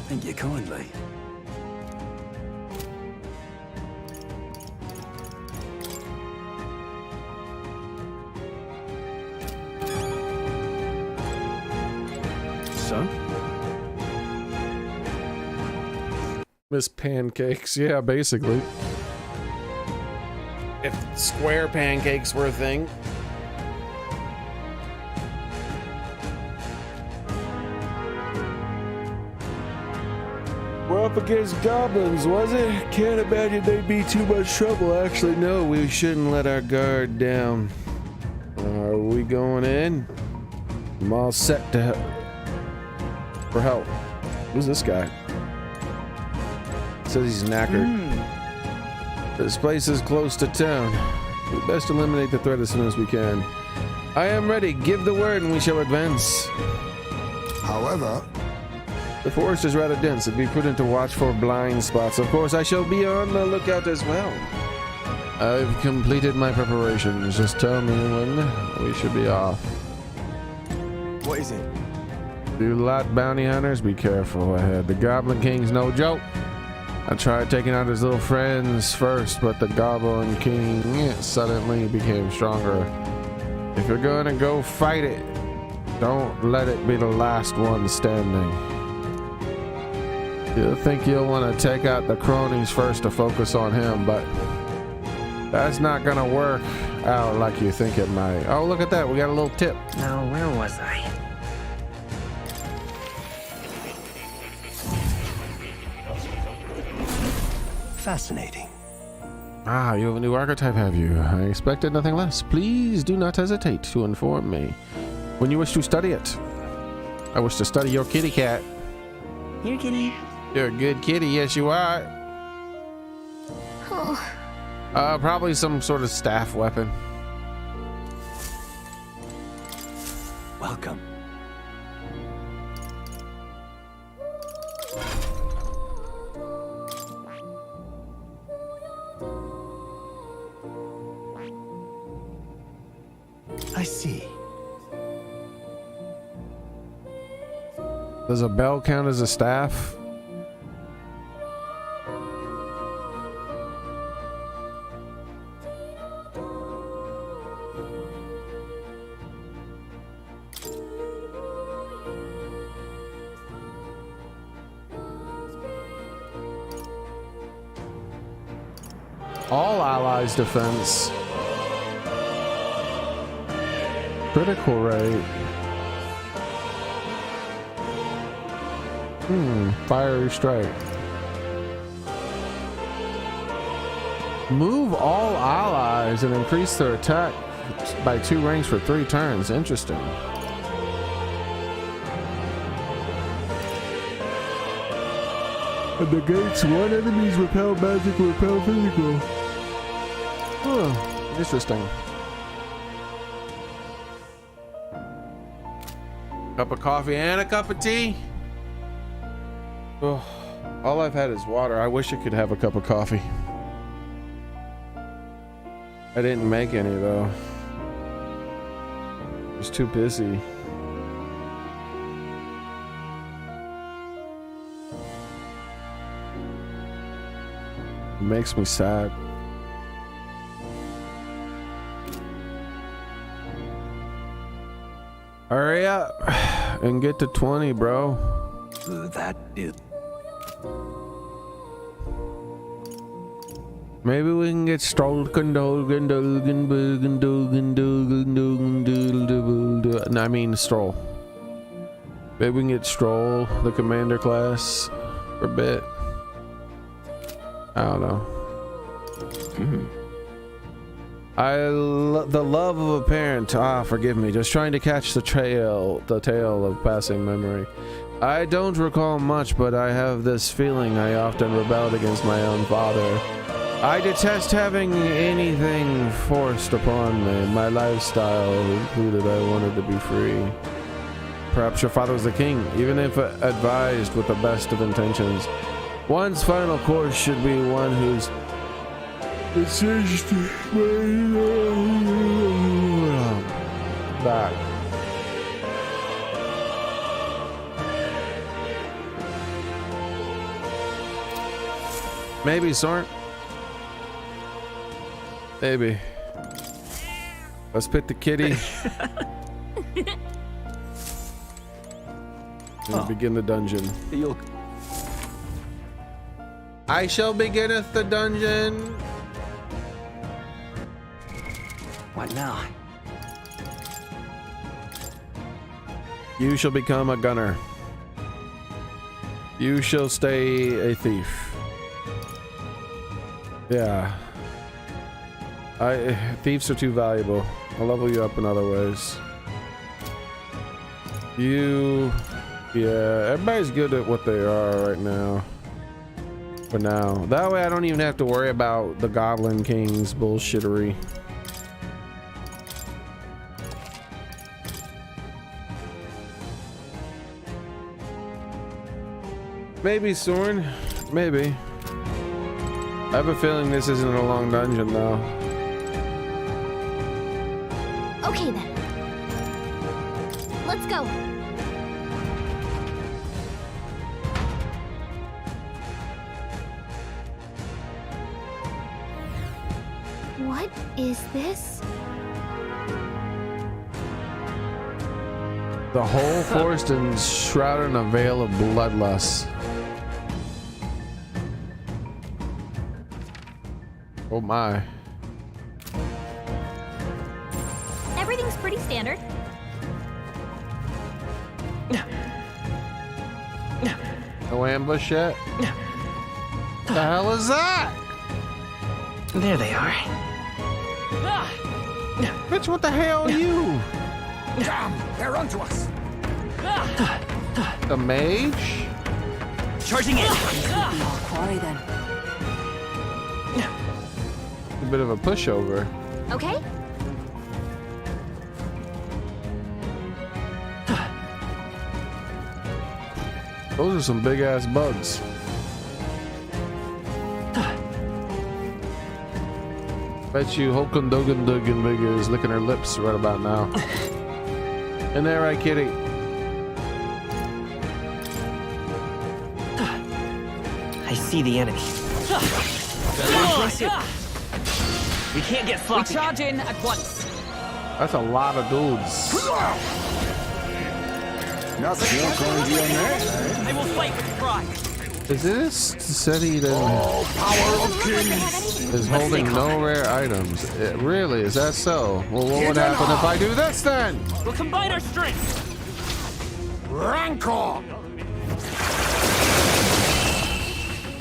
Thank you kindly. So? Miss Pancakes, yeah, basically. If square pancakes were a thing. We're up against goblins, was it? Can't imagine they'd be too much trouble. Actually, no, we shouldn't let our guard down. Are we going in? I'm all set to for help. Who's this guy? Says he's knackered. This place is close to town. We best eliminate the threat as soon as we can. I am ready. Give the word and we shall advance. However, the forest is rather dense. It'd be prudent to watch for blind spots. Of course, I shall be on the lookout as well. I've completed my preparations. Just tell me when we should be off. What is it? You lot bounty hunters, be careful ahead. The Goblin King's no joke. I tried taking out his little friends first, but the Goblin King suddenly became stronger. If you're gonna go fight it, don't let it be the last one standing. You'll think you'll want to take out the cronies first to focus on him, but that's not gonna work out like you think it might. Oh, look at that. We got a little tip. Now, where was I? Fascinating. Ah, you have a new archetype, have you? I expected nothing less. Please do not hesitate to inform me when you wish to study it. I wish to study your kitty cat. Here, kitty. You're a good kitty, yes you are. Oh. Probably some sort of staff weapon. Welcome. I see. Does a bell count as a staff? All allies defense. Critical rate. Fiery strike. Move all allies and increase their attack by 2 ranks for 3 turns. Interesting. And negates 1 enemy's repel magic or repel physical. Huh. Interesting. Cup of coffee and a cup of tea. Oh, all I've had is water. I wish I could have a cup of coffee. I didn't make any though. I was too busy. It makes me sad. Hurry up and get to 20, bro. That is... Maybe we can get Stroll. I mean Stroll. Maybe we can get Stroll, the commander class, for a bit. I don't know. The love of a parent. Forgive me. Just trying to catch the tail of passing memory. I don't recall much, but I have this feeling I often rebelled against my own father. I detest having anything forced upon me. My lifestyle included I wanted to be free. Perhaps your father was the king, even if advised with the best of intentions. One's final course should be one whose decision back. Maybe, Soren. Maybe. Let's pick the kitty. And begin the dungeon. I shall beginneth the dungeon. What now? You shall become a gunner. You shall stay a thief. Yeah. Thieves are too valuable. I'll level you up in other ways. Yeah, everybody's good at what they are right now. For now. That way I don't even have to worry about the Goblin King's bullshittery. Maybe, Soren. Maybe. I have a feeling this isn't a long dungeon, though. Okay, then. Let's go. What is this? The whole forest is shrouded in a veil of bloodlust. Oh my. Everything's pretty standard. No ambush yet? The hell is that? There they are. Bitch, what the hell are you? Damn, they're onto us. The mage? Charging in. All quarry then. A bit of a pushover. Okay. Those are some big ass bugs. Bet you Hulkin Dogan Bigger is licking her lips right about now. In there, right, kitty? I see the enemy. We can't get sloppy. We charge in at once. That's a lot of dudes. Nothing else on you, I will fight with pride. Is this city that power of kings is holding no rare items? Really? Is that so? Well, what would happen if I do this then? We'll combine our strengths. Rancor.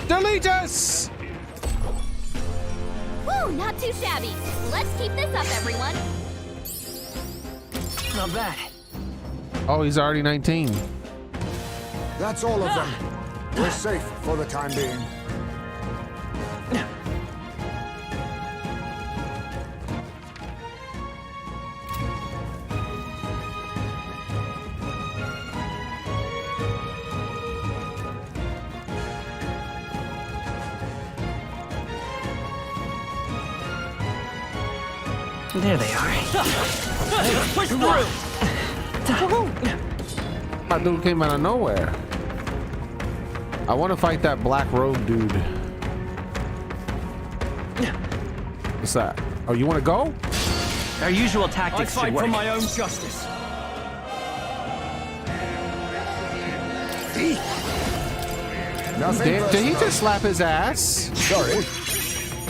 Delete us! Woo, not too shabby. Let's keep this up, everyone. Not bad. Oh, he's already 19. That's all of them. We're safe for the time being. There they are. Push through. That dude came out of nowhere. I want to fight that black robe dude. What's that? Oh, you want to go? Our usual tactics I fight should work. for my own justice. Did he just slap his ass? Sorry.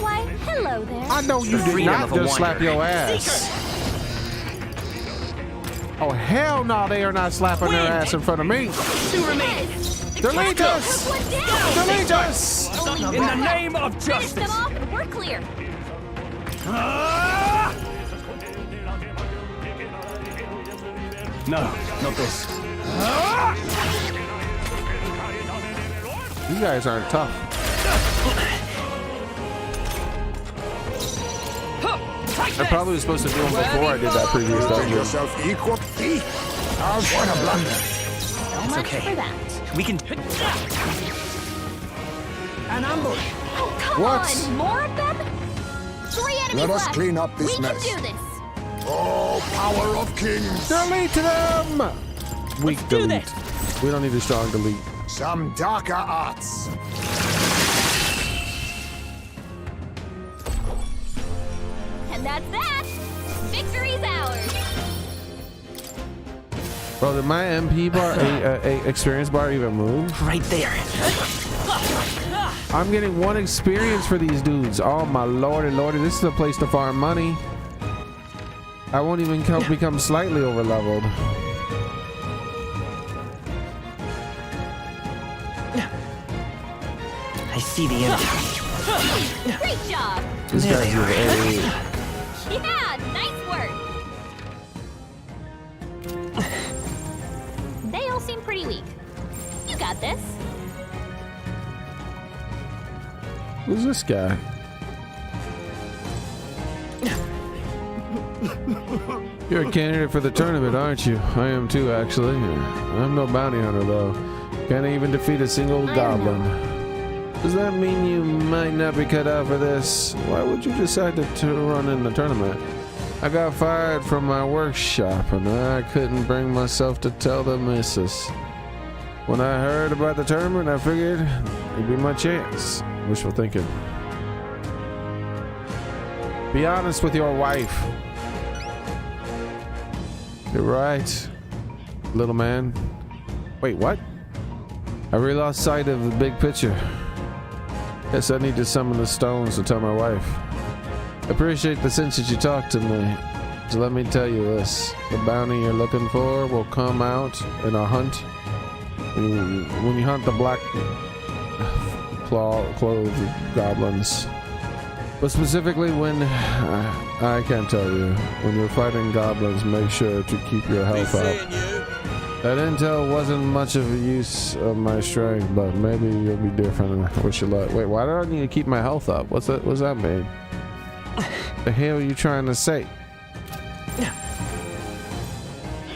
Why, hello there. I know you did not just slap your ass. Oh, hell no, they are not slapping their ass in front of me. Two remain. Delete us! Delete us! In the name of Finish them justice. off and we're clear. No, not this. You guys aren't tough. I probably was supposed to do them before I did that previous dungeon. Yourself equal. What a blunder. So much for that. We can. An ambush. Oh, come What? on! More of them? 3 enemies Let us left. clean up this we mess. can do this. Oh, power of kings. Delete them! Weak delete. We don't need a strong delete. Some darker arts. And that's that. Victory's ours. Bro, did my MP bar, experience bar even move? Right there. I'm getting 1 experience for these dudes. Oh my lordy, lordy, this is a place to farm money. I won't even become slightly over leveled. I see the enemy. Great job. This guy's with Yeah, nice work. They all seem pretty weak. You got this. Who's this guy? You're a candidate for the tournament, aren't you? I am too, actually. I'm no bounty hunter, though. Can't even defeat a single goblin. Does that mean you might not be cut out for this? Why would you decide to run in the tournament? I got fired from my workshop, and I couldn't bring myself to tell the missus. When I heard about the tournament, I figured it'd be my chance. Wishful thinking. Be honest with your wife. You're right, little man. Wait, what? I really lost sight of the big picture. Guess I need to summon the stones to tell my wife. I appreciate the sense that you talked to me. So let me tell you this. The bounty you're looking for will come out in a hunt. When you hunt the black clothed goblins. But specifically when, I can't tell you, when you're fighting goblins, make sure to keep your health up. That intel wasn't much of a use of my strength, but maybe you'll be different. I wish you luck. Wait, why do I need to keep my health up? What's that mean? The hell are you trying to say?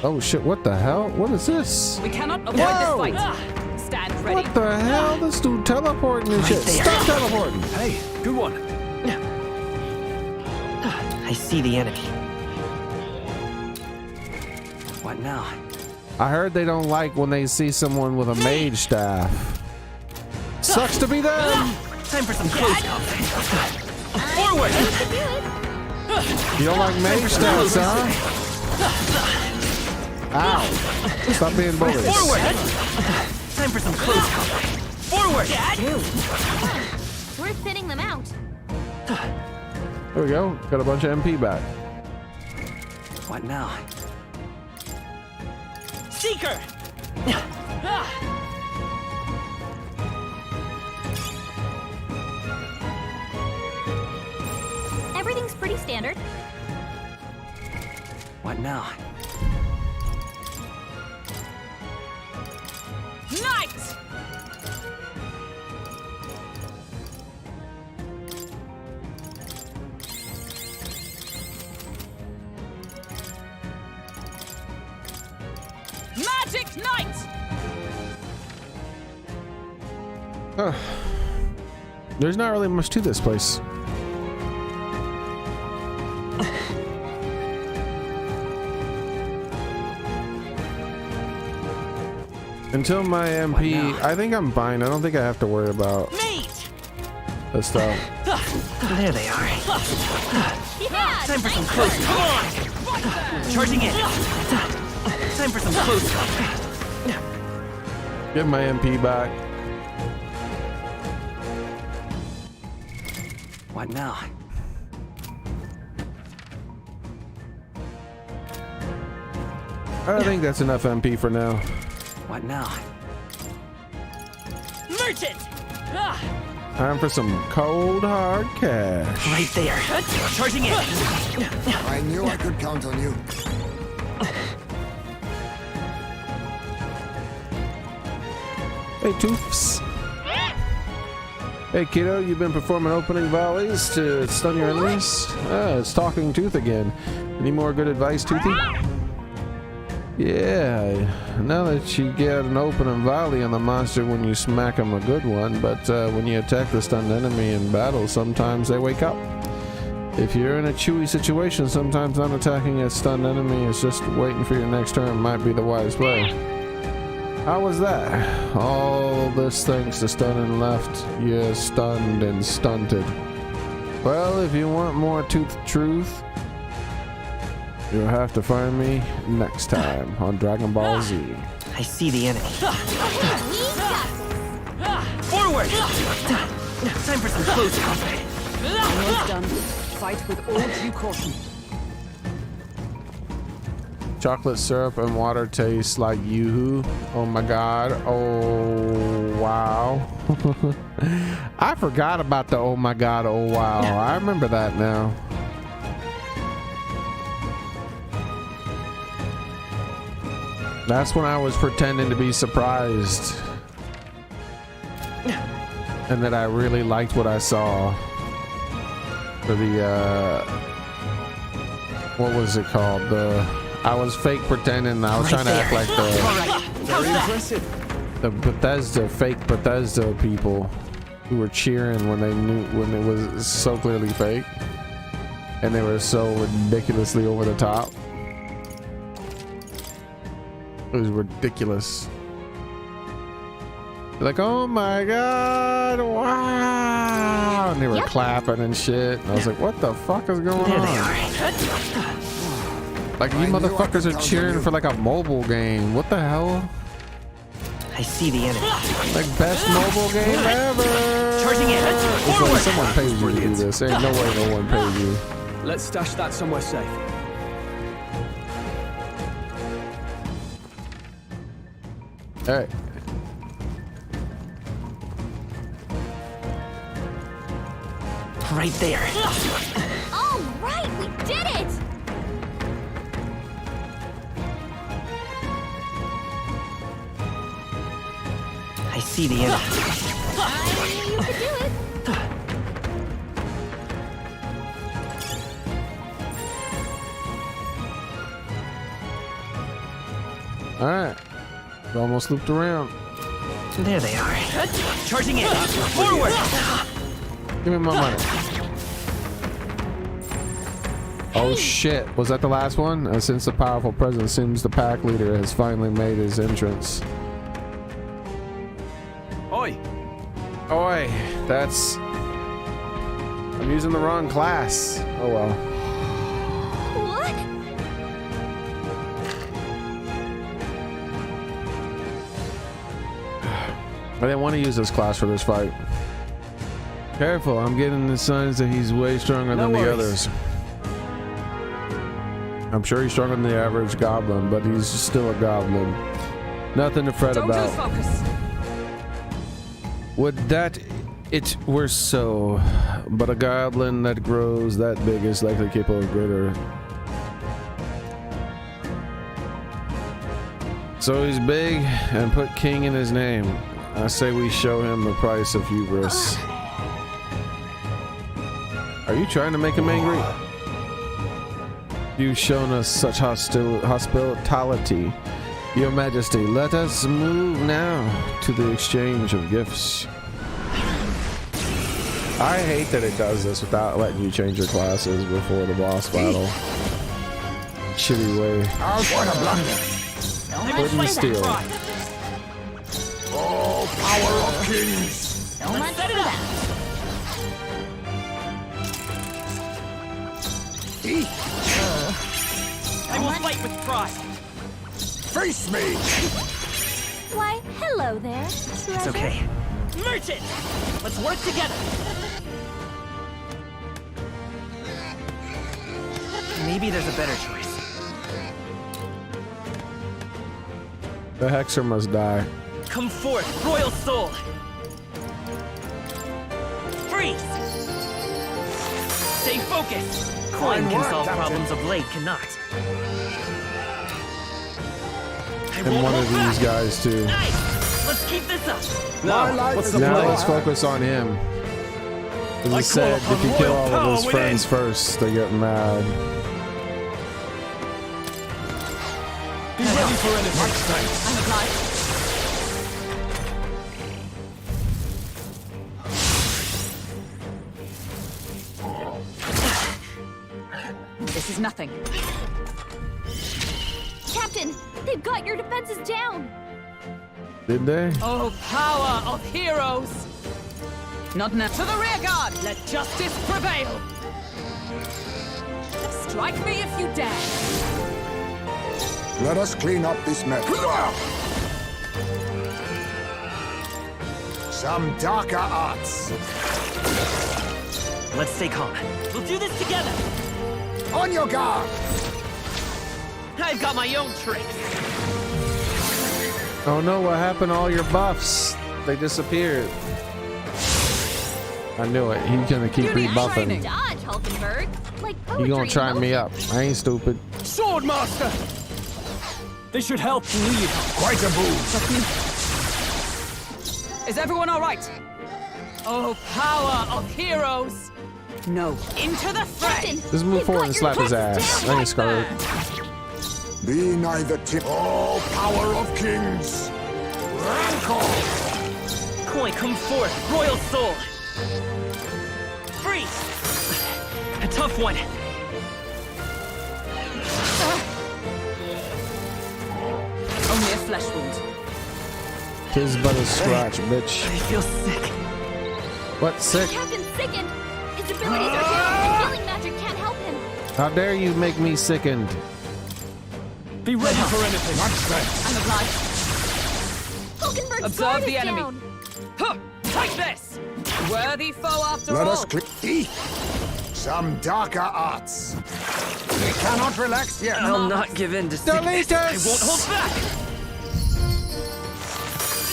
Oh shit, what the hell? What is this? We cannot avoid Whoa! this fight. Stand ready. What the hell? This dude teleporting and shit. Stop teleporting! Hey, good one. I see the enemy. What now? I heard they don't like when they see someone with a mage staff. Sucks to be them! Time for some close combat. Forward. You don't like mage staffs, huh? Ow! Stop being bullies. Forward. Time for some close combat. Forward. We're thinning them out. There we go. Got a bunch of MP back. What now? Seeker. Everything's pretty standard. What now? Knight. Magic Knight. There's not really much to this place. Until my MP, I think I'm fine. I don't think I have to worry about this stuff. There they are. Time for some close combat. Charging in. Time for some close combat. Get my MP back. What now? I think that's enough MP for now. What now? Merchant! Ah! Time for some cold hard cash. Right there. Charging in. I knew I could count on you. Hey, Toofs. Hey, kiddo, you've been performing opening volleys to stun your enemies? Ah, it's Talking Tooth again. Any more good advice, Toothy? Yeah, now that you get an opening volley on the monster when you smack him a good one, but when you attack the stunned enemy in battle, sometimes they wake up. If you're in a chewy situation, sometimes not attacking a stunned enemy is just waiting for your next turn might be the wise play. How was that? All this thanks to stunning left, you're stunned and stunted. Well, if you want more Tooth Truth, you'll have to find me next time on Dragon Ball Z. I see the enemy. Forward! Time for some close combat. Almost done. Fight with all due caution. Chocolate syrup and water taste like yoo-hoo. Oh my god. Oh wow. I forgot about the oh my god, oh wow. I remember that now. That's when I was pretending to be surprised. And that I really liked what I saw. For the what was it called? I was fake pretending. I was trying to act like the Bethesda, fake Bethesda people who were cheering when they knew, when it was so clearly fake. And they were so ridiculously over the top. It was ridiculous. Like, oh my god, wow! And they were clapping and shit. And I was like, what the fuck is going on? There they are. Like, you motherfuckers are cheering for like a mobile game. What the hell? I see the enemy. Like, best mobile game ever! Charging in. It's like someone pays you to do this. Ain't no way no one paid you. Let's stash that somewhere safe. Alright. Right there. All right, we did it! I see the enemy. You could do it. Alright. Almost looped around. There they are. Charging in. Forward. Give me my money. Oh shit. Was that the last one? Since the powerful presence seems the pack leader has finally made his entrance. Oi. Oi. That's... I'm using the wrong class. Oh well. What? I didn't want to use this class for this fight. Careful, I'm getting the signs that he's way stronger than the others. I'm sure he's stronger than the average goblin, but he's still a goblin. Nothing to fret about. Would that it were so, but a goblin that grows that big is likely capable of greater. So he's big and put king in his name. I say we show him the price of hubris. Are you trying to make him angry? You've shown us such hospitality, Your Majesty. Let us move now to the exchange of gifts. I hate that it does this without letting you change your classes before the boss battle. Shitty way. What a blunder. Wouldn't steal. Oh, power of kings. So much for that. I will fight with pride. Face me. Why, hello there, treasure. It's okay. Merchant! Let's work together! Maybe there's a better choice. The Hexer must die. Come forth, royal soul! Freeze! Stay focused! Coin can solve problems of blade cannot. And one of these guys too. Nice! Let's keep this up! Now let's focus on him. As I said, if you kill all of his friends first, they get mad. Be ready for anything. I'm applied. This is nothing. Captain, they've got your defenses down. Did they? Oh, power of heroes! Not now. To the rear guard! Let justice prevail! Strike me if you dare! Let us clean up this mess. Some darker arts. Let's stay calm. We'll do this together! On your guard! I've got my own tricks! Oh no, what happened to all your buffs? They disappeared. I knew it. He's gonna keep rebuffing. Dodge, Hulkenberg. Like He gonna try me up. I ain't stupid. Swordmaster! They should help lead. Quite a boost. Is everyone all right? Oh, power of heroes! No. Into the fray! Just move forward and slap his ass. I ain't scared. Be neither tip. Oh, power of kings. Rancor. Coin, come forth, royal soul! Freeze! A tough one. Only a flesh wound. Tis but a scratch, bitch. I feel sick. What, sick? Captain's sickened. His abilities are down, and healing magic can't help him. How dare you make me sickened? Be ready for anything. I'm applied. Hulkenberg's Observe guard the is enemy. down. Huh, take this! Worthy foe after Let all! us clean. Some darker arts. We cannot relax yet. I'll not give in to sickness. I won't hold back!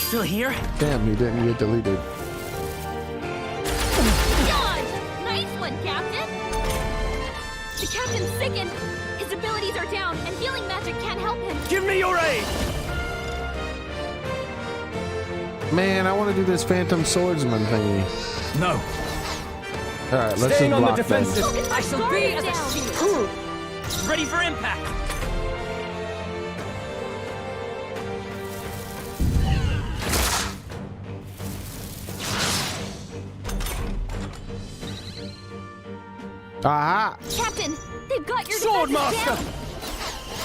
Still here? Damn, he didn't get deleted. Dodge! Nice one, Captain! The Captain's sickened. His abilities are down, and healing magic can't help him. Give me your aid! Man, I want to do this Phantom Swordsman thingy. No. Alright, let's Staying just on the block them. defensive. I shall be as a shield! Ready for impact! Aha! Captain, they've got your defenses Swordmaster! down.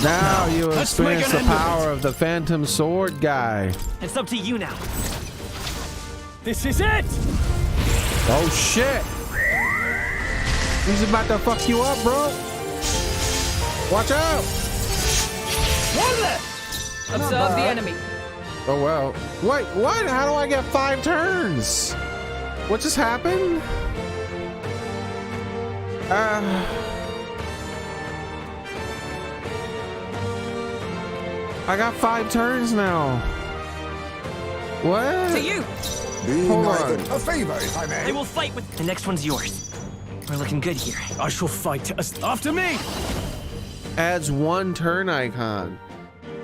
Now you Let's make experience an the end of power of the Phantom Sword guy. It's up to you now. This is it! Oh shit! He's about to fuck you up, bro. Watch out! One left! Observe the enemy. Oh well. Wait, what? How do I get 5 turns? What just happened? I got 5 turns now. What? To you! Be Hold neither. on. A favor, if I may. I will fight with... The next one's yours. We're looking good here. I shall fight after me! Adds 1 turn icon.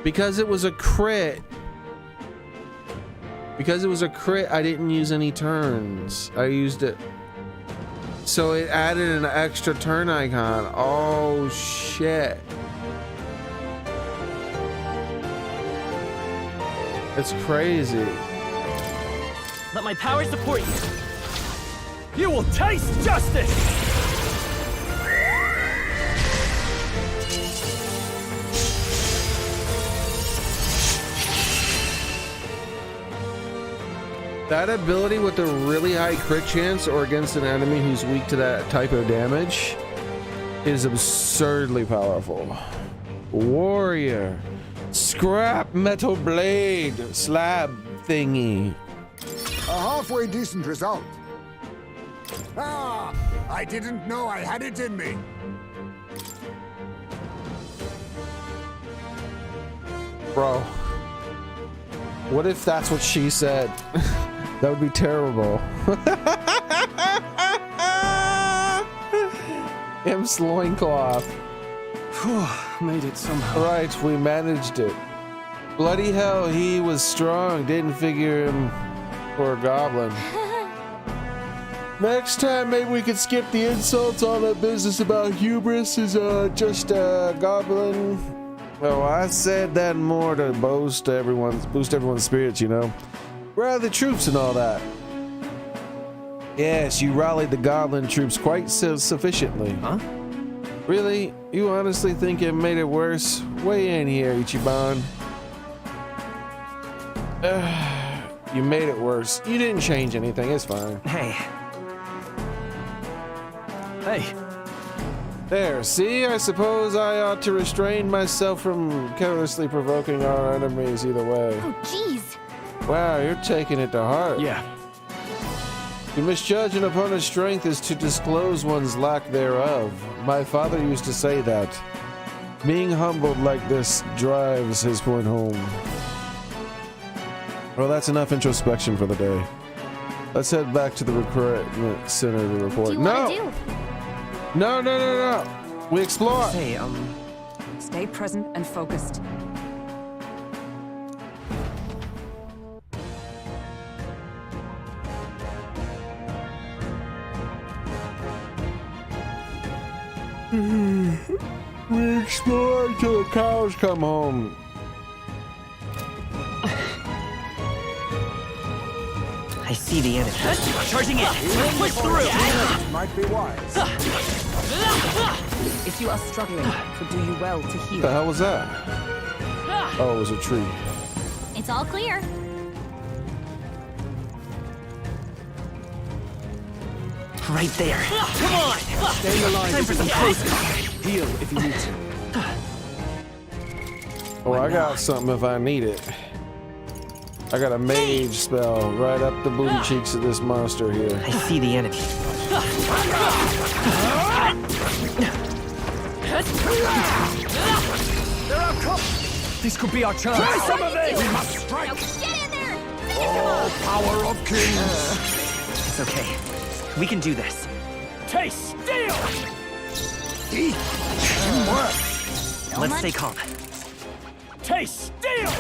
Because it was a crit. Because it was a crit, I didn't use any turns. I used it. So it added an extra turn icon. Oh shit. It's crazy. Let my power support you. You will taste justice! That ability with a really high crit chance or against an enemy who's weak to that type of damage is absurdly powerful. Warrior. Scrap metal blade slab thingy. A halfway decent result. Ah, I didn't know I had it in me. Bro, what if that's what she said? That would be terrible. Im's loincloth. Made it somehow. Right, we managed it. Bloody hell, he was strong. Didn't figure him for a goblin. Next time, maybe we could skip the insults. All that business about hubris is just a goblin. Well, I said that more to boost everyone's spirits, you know. Rally the troops and all that. Yes, you rallied the goblin troops quite sufficiently. Huh? Really? You honestly think it made it worse? Weigh in here, Ichiban. You made it worse. You didn't change anything. It's fine. Hey. There, see? I suppose I ought to restrain myself from carelessly provoking our enemies either way. Oh, jeez. Wow, you're taking it to heart. Yeah. To misjudge an opponent's strength is to disclose one's lack thereof. My father used to say that. Being humbled like this drives his point home. Well, that's enough introspection for the day. Let's head back to the recruitment center to report. What do you want to do? No. We explore. Hey, Stay present and focused. We explore till the cows come home. I see the enemy. Charging in. Push through. Might be wise. If you are struggling, it would do you well to heal. What the hell was that? Oh, it was a tree. It's all clear. Right there. Come on. Staying alive. Time for some close. Heal if you need to. Oh, I got something if I need it. I got a mage spell right up the booty cheeks of this monster here. I see the enemy. There are cops. This could be our chance. Try some of this! We must strike! Now get in there! Oh, power of kings! It's okay. We can do this. Taste steel! Eat! Teamwork! Let's stay calm. Taste steel!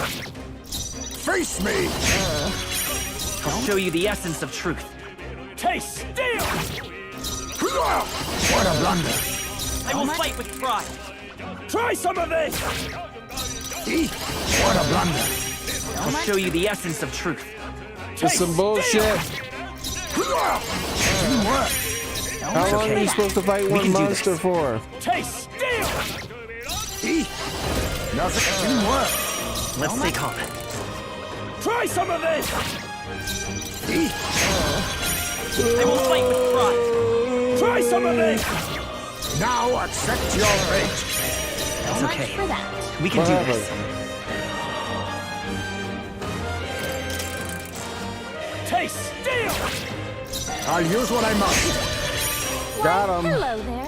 Face me! I'll show you the essence of truth. Taste steel! What a blunder! I will fight with pride. Try some of this! Eat! What a blunder! I'll show you the essence of truth. Just some bullshit. Teamwork! How long are you supposed to fight one monster for? Taste steel! Eat! Nothing. Teamwork! Let's stay calm. Try some of this! Eat! I will fight with pride. Try some of this! Now accept your fate! It's Much okay. for that. We can do this. Taste steel! I'll use what I must. Got him. Hello there.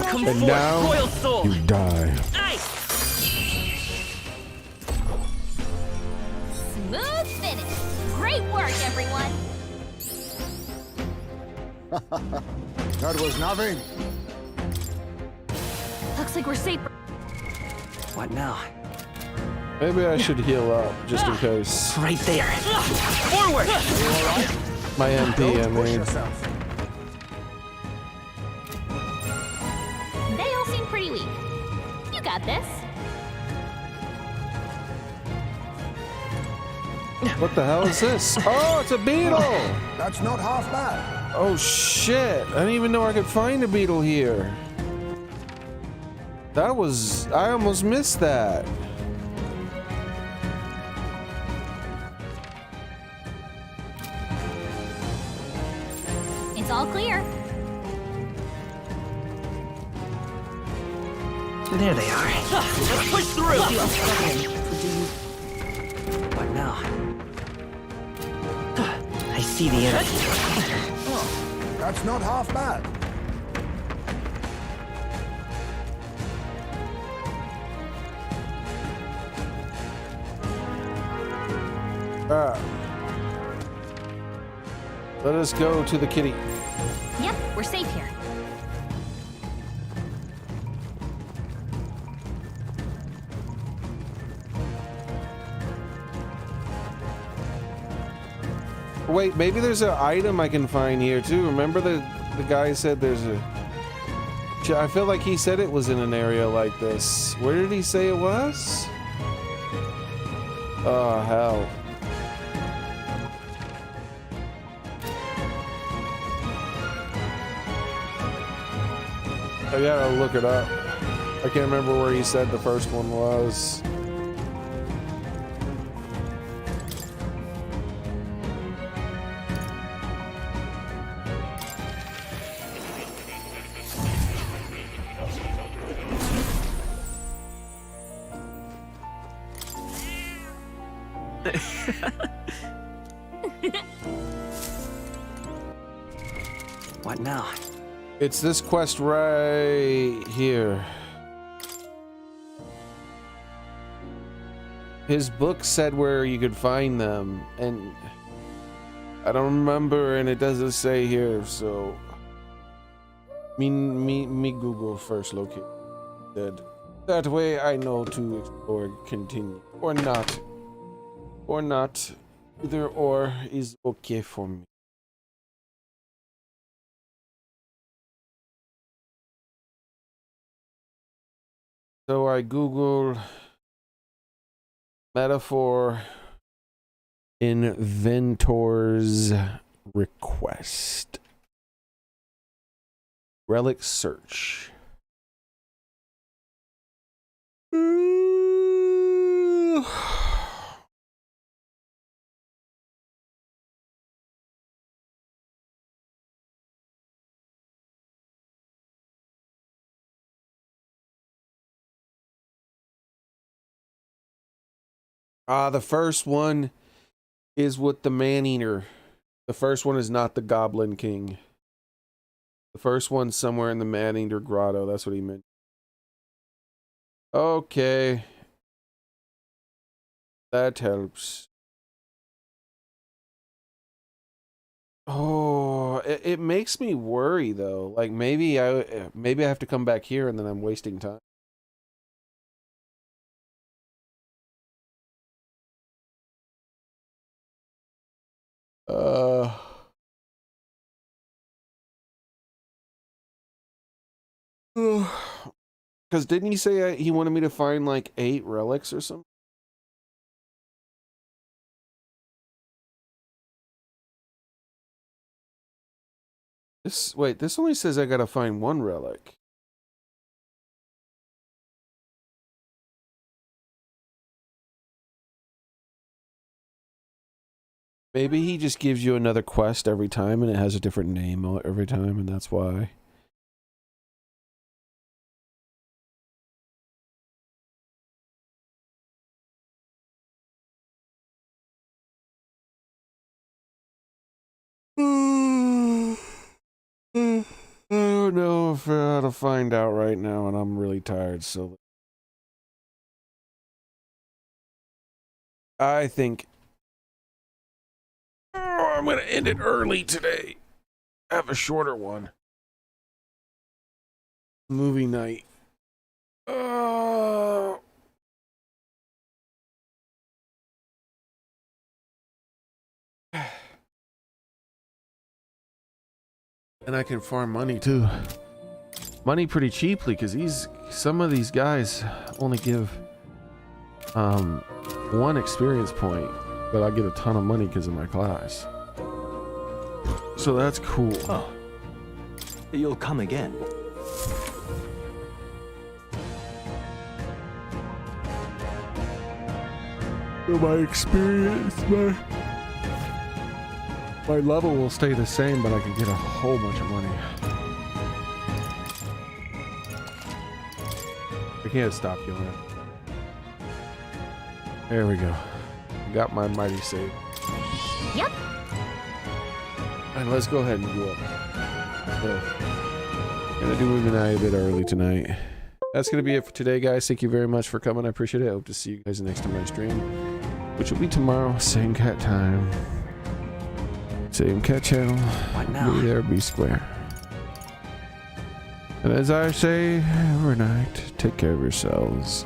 Come And forth, now royal soul. you die. Ice. Smooth finish. Great work, everyone. That was nothing. Looks like we're safe. What now? Maybe I should heal up just in case. Right there. Forward. My MP, I Don't push mean. yourself. They all seem pretty weak. You got this. What the hell is this? Oh, it's a beetle! That's not half bad. Oh shit! I didn't even know I could find a beetle here. I almost missed that. It's all clear. There they are. Let's push through. If you are struggling, it would do see the enemy. Oh, that's not half bad. Let us go to the kitty. Yep, we're safe here. Wait, maybe there's an item I can find here too. Remember the guy said there's a... I feel like he said it was in an area like this. Where did he say it was? Oh, hell. I gotta look it up. I can't remember where he said the first one was. What now? It's this quest right here. His book said where you could find them, and I don't remember, and it doesn't say here, so me Google first locate that way I know to explore and continue, or not, either or is okay for me. So I Googled metaphor inventor's request. Relic search. The first one is with the man-eater. The first one is not the Goblin King. The first one's somewhere in the man-eater grotto. That's what he meant. Okay. That helps. Oh, it makes me worry though. Like maybe I have to come back here and then I'm wasting time. Because didn't he say he wanted me to find like 8 relics or something? This only says I gotta find 1 relic. Maybe he just gives you another quest every time and it has a different name every time, and that's why. I don't know how to find out right now, and I'm really tired, so I think I'm gonna end it early today. Have a shorter one. Movie night. And I can farm money too. Money pretty cheaply, because some of these guys only give 1 experience point, but I get a ton of money because of my class. So that's cool. Oh, you'll come again. So my experience, my level will stay the same, but I can get a whole bunch of money. I can't stop killing it. There we go. Got my mighty save. Yep. And let's go ahead and go up. So, gonna do movie night a bit early tonight. That's gonna be it for today, guys. Thank you very much for coming. I appreciate it. I hope to see you guys next time I stream, which will be tomorrow. Same cat time. Same cat channel. What now? Be there, be square. And as I say every night, take care of yourselves.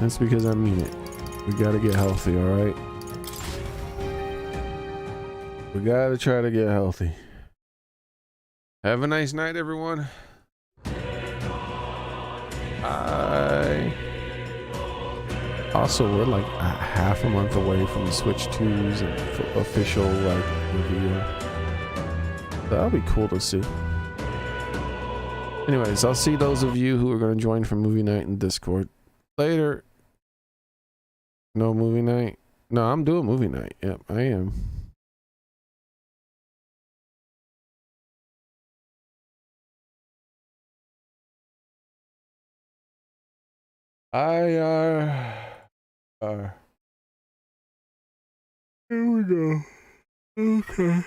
That's because I mean it. We gotta get healthy, alright? We gotta try to get healthy. Have a nice night, everyone. Bye. Also, we're like half a month away from the Switch 2's official like reveal. That'll be cool to see. Anyways, I'll see those of you who are going to join for movie night in Discord later. No movie night? No, I'm doing movie night. Yep, I am. Here we go. Okay.